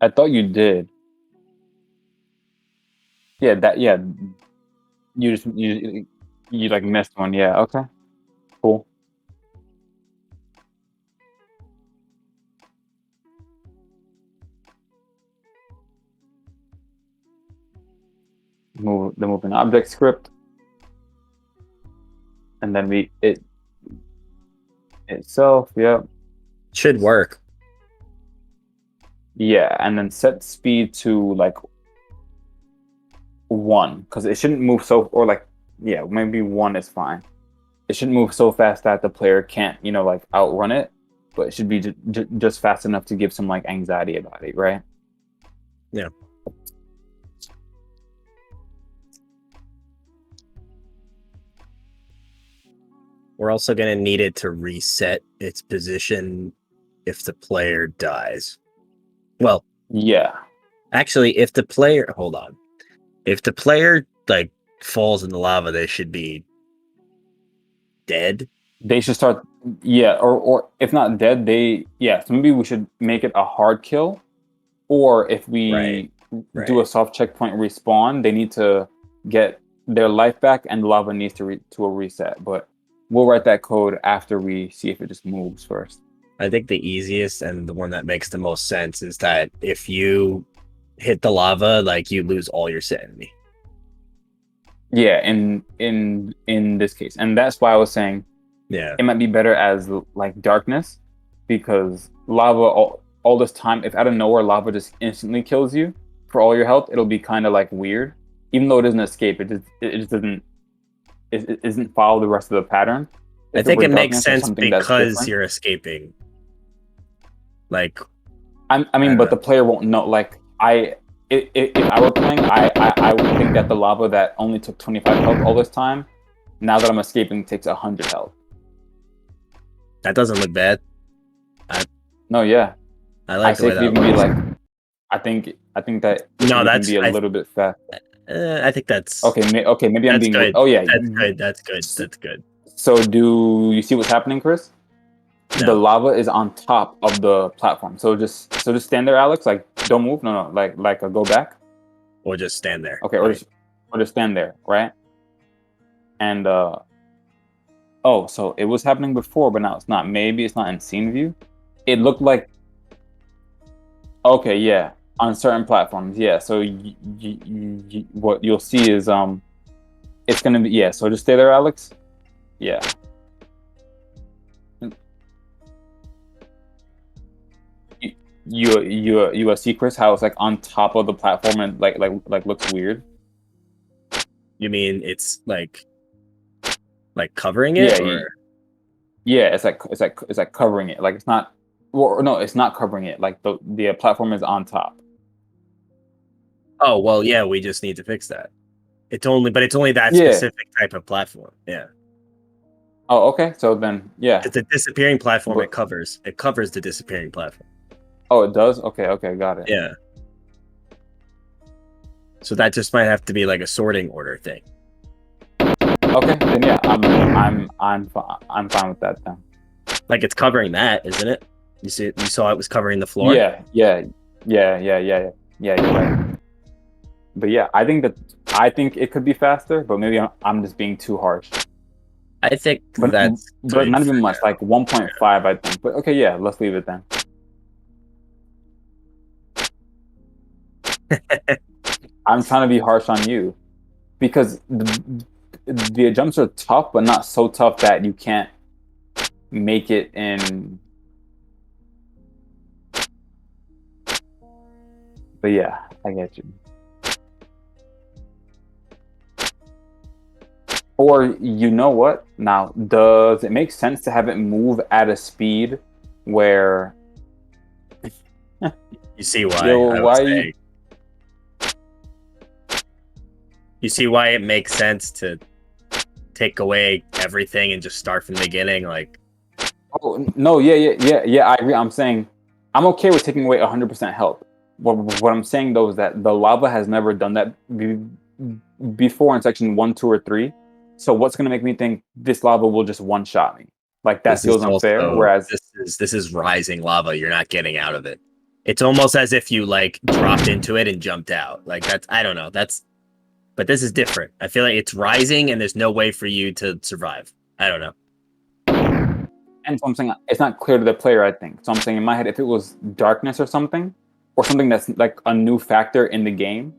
I thought you did. Yeah, you like missed one. Yeah, okay, cool. Move the moving object script, and then it itself. Yeah, Should work. yeah, and then set speed to like 1 because it shouldn't move so or like yeah maybe 1 is fine. It shouldn't move so fast that the player can't like outrun it, but it should be just fast enough to give some like anxiety about it, right? Yeah. We're also going to need it to reset its position if the player dies. Well, Yeah. actually, if the player like falls in the lava, they should be dead. They should start, yeah, or if not dead, so maybe we should make it a hard kill, or if we Right. do a soft checkpoint respawn, they need to get their life back, and the lava needs to a reset. But we'll write that code after we see if it just moves first. I think the easiest and the one that makes the most sense is that if you hit the lava, like you lose all your sanity. Yeah, in this case, and that's why I was saying Yeah. it might be better as like darkness, because lava all this time, if out of nowhere lava just instantly kills you for all your health, it'll be kind of like weird. Even though it doesn't escape, it just doesn't it isn't follow the rest of the pattern. I think it makes sense because you're escaping. Like, I mean, but the player won't know. Like, if I were playing, I would think that the lava that only took 25 health all this time, now that I'm escaping, takes 100 health. That doesn't look bad. No, yeah. I like the way that even be like, I think that that's be a little bit fast. I think that's okay. Maybe I'm being good. Oh yeah, That's good. So do you see what's happening, Chris? No. The lava is on top of the platform. So just stand there, Alex. Like, don't move. No, like go back. Or just stand there. Okay, or just stand there, right? And oh, so it was happening before, but now it's not. Maybe it's not in scene view. It looked like. Okay, yeah, on certain platforms, yeah. So what you'll see is it's gonna be So just stay there, Alex. Yeah. You see, Chris, how it's like on top of the platform and like looks weird. You mean it's like covering it? Yeah, it's like covering it. Like it's not. Well, no, it's not covering it. Like the platform is on top. Oh well, yeah. We just need to fix that. It's only that specific type of platform. Yeah. Oh, okay. So then, yeah. It's a disappearing platform. It covers the disappearing platform. Oh, it does. Okay, got it. Yeah. So that just might have to be like a sorting order thing. Okay, then yeah, I'm fine with that then. Like it's covering that, isn't it? You saw it was covering the floor. Yeah. You're right. But yeah, I think it could be faster, but maybe I'm just being too harsh. I think but not even much, like 1.5, I think. But okay, yeah, let's leave it then. I'm trying to be harsh on you because the jumps are tough, but not so tough that you can't make it in. But yeah, I get you. Or you know what? Now, does it make sense to have it move at a speed where? You see why? You see why it makes sense to take away everything and just start from the beginning, like. Oh no! Yeah. I agree. I'm saying I'm okay with taking away 100% health. What I'm saying though is that the lava has never done that before in section 1, 2, or 3. So what's gonna make me think this lava will just one shot me? Like that This is feels unfair. also Whereas this is rising lava. You're not getting out of it. It's almost as if you like dropped into it and jumped out. Like that's I don't know. But this is different. I feel like it's rising and there's no way for you to survive. I don't know. and so I'm saying it's not clear to the player, I think. So I'm saying in my head, if it was darkness or something that's like a new factor in the game,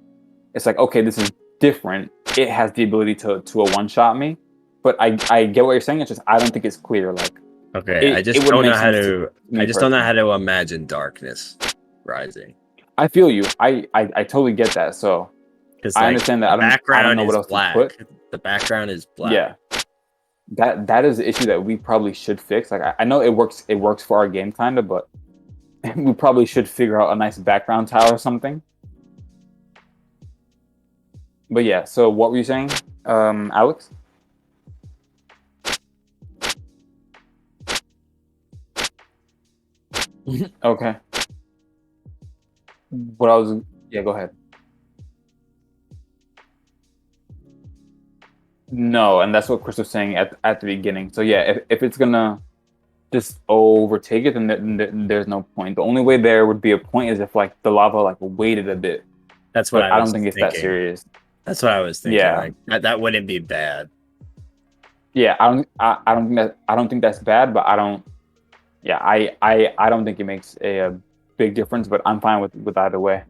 it's like, okay, this is different. It has the ability to a one shot me. But I get what you're saying. It's just I don't think it's clear. Like Okay, I just wouldn't don't make know how sense to. me I just don't know personally. how to imagine darkness rising I feel you. I totally get that. So because I like understand that. the I don't background know what is else to black. put. The background is black. Yeah, that is the issue that we probably should fix. Like I know it works for our game kind of, but we probably should figure out a nice background tile or something. But yeah, so what were you saying, Alex? Okay. What I was, yeah, go ahead. No, and that's what Chris was saying at the beginning. So yeah, if it's gonna just overtake it, then there's no point. The only way there would be a point is if like the lava like waited a bit, That's what but I I don't was think it's that thinking. serious. That's what I was thinking. Yeah, Like that wouldn't be bad. yeah, I don't think that's bad, but I don't. Yeah, I don't think it makes a big difference, but I'm fine with either way.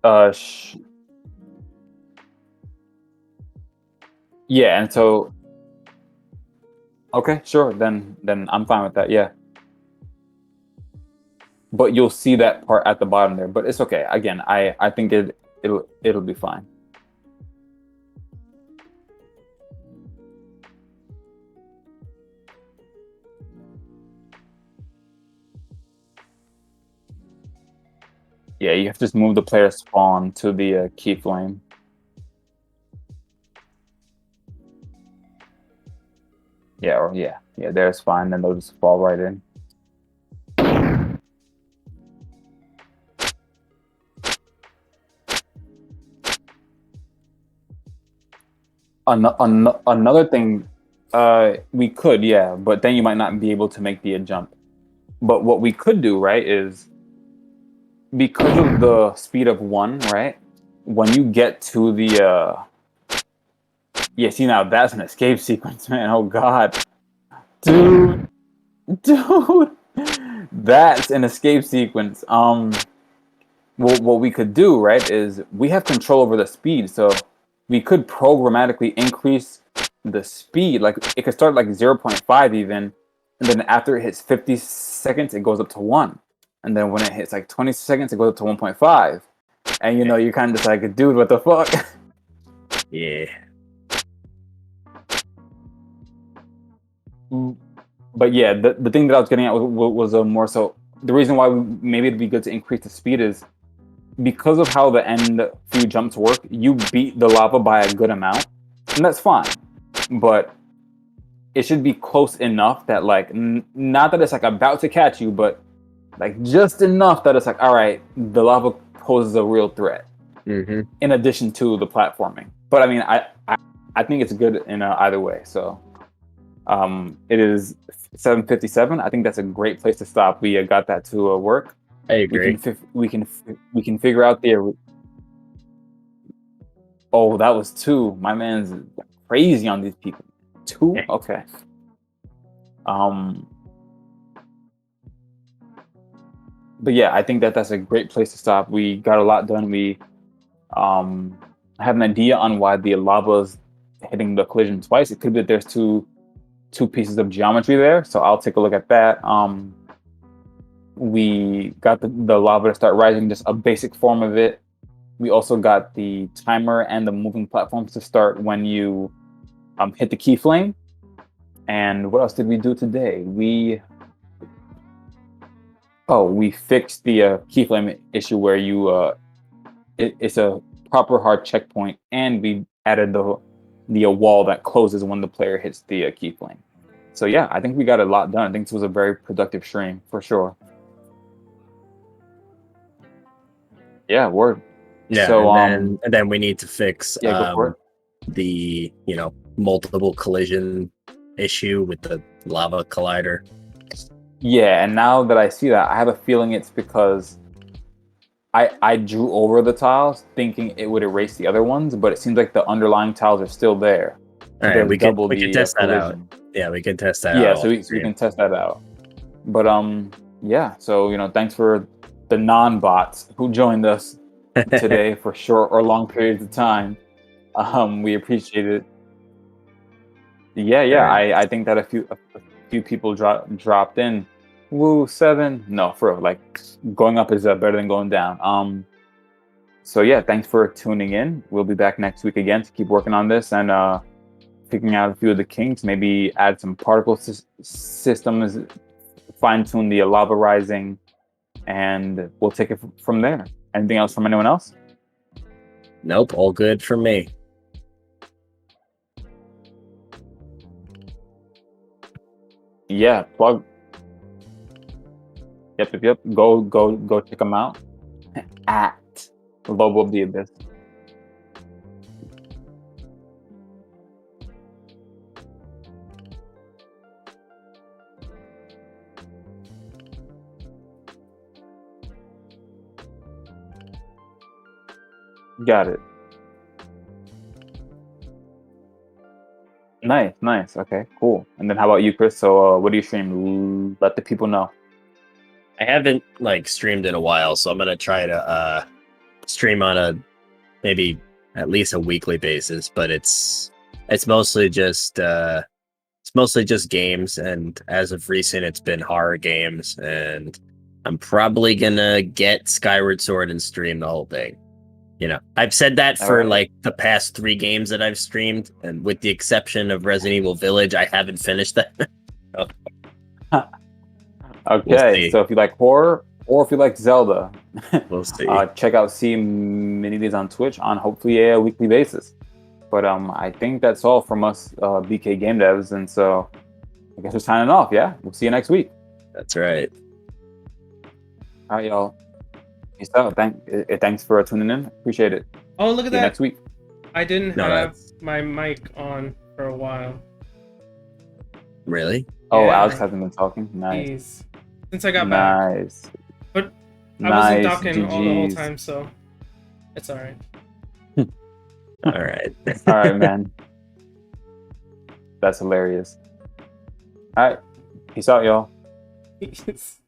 Uh, sh- yeah, and so okay, sure, then I'm fine with that. Yeah, but you'll see that part at the bottom there, but it's okay. Again, I think it'll be fine. Yeah, you have to just move the player spawn to the key flame. Yeah, or yeah, there's fine. Then they'll just fall right in. Another thing, we could, yeah, but then you might not be able to make the jump. But what we could do, right, is because of the speed of 1, right? When you get to the yeah, see now that's an escape sequence, man. Oh god. Dude, dude. That's an escape sequence. What we could do, right, is we have control over the speed, so we could programmatically increase the speed. Like it could start like 0.5 even, and then after it hits 50 seconds, it goes up to 1. And then when it hits like 20 seconds, it goes up to 1.5. And you know, you're kind of just like, dude, what the fuck? Yeah. But yeah, the thing that I was getting at was more so the reason why maybe it'd be good to increase the speed is because of how the end few jumps work. You beat the lava by a good amount, and that's fine. But it should be close enough that like not that it's like about to catch you, but like just enough that it's like, all right, the lava poses a real threat. Mm-hmm. In addition to the platforming, but I mean, I think it's good in either way. So it is 7:57. I think that's a great place to stop. We got that to work. I agree. We can figure out the. Oh, that was 2. My man's crazy on these people. 2. Okay. Um. But yeah, I think that's a great place to stop. We got a lot done. We have an idea on why the lava's hitting the collision twice. It could be that there's two pieces of geometry there, so I'll take a look at that. We got the lava to start rising, just a basic form of it. We also got the timer and the moving platforms to start when you hit the key flame. And what else did we do today? We fixed the keyframe issue where you it's a proper hard checkpoint, and we added the wall that closes when the player hits the key flame. So yeah, I think we got a lot done. I think this was a very productive stream for sure. Yeah, word. Yeah, So and then we need to fix yeah, go for it. the multiple collision issue with the lava collider. Yeah, and now that I see that, I have a feeling it's because I drew over the tiles thinking it would erase the other ones, but it seems like the underlying tiles are still there. All right, we can test that out. Yeah, we can test that out. Yeah, so we can test that out. But yeah, so thanks for the non-bots who joined us today for short or long periods of time. We appreciate it. Yeah. I think that a few people dropped in. Woo, 7. No, for real, like going up is better than going down. So yeah, thanks for tuning in. We'll be back next week again to keep working on this and figuring out a few of the kinks. Maybe add some particle systems, fine tune the lava rising, and we'll take it from there. Anything else from anyone else? Nope, all good for me. Yeah, plug. Yep. Go check them out at Lobo of the Abyss. Got it. Nice. Okay, cool. And then how about you, Chris? So what do you stream? Let the people know. I haven't streamed in a while, so I'm gonna try to stream on a maybe at least a weekly basis. But it's mostly just games, and as of recent, it's been horror games. And I'm probably gonna get Skyward Sword and stream the whole thing. I've said that for the past 3 games that I've streamed, and with the exception of Resident Evil Village, I haven't finished that. Okay, so if you like horror or if you like Zelda, we'll see. Check out C Minidays on Twitch on hopefully a weekly basis. But I think that's all from us, BK Game Devs, and so I guess we're signing off. Yeah, we'll see you next week. That's right. All right, y'all. Peace out. Thanks for tuning in. Appreciate it. Oh, look at See you that. next week. I didn't have my mic on for a while. Really? Oh, Yeah. Alex hasn't been talking. Nice. Jeez. Since I got back. Nice. But I wasn't Nice. talking all the whole GGs. time, so it's alright. All right. All right, man. That's hilarious. All right. Peace out, y'all. Peace.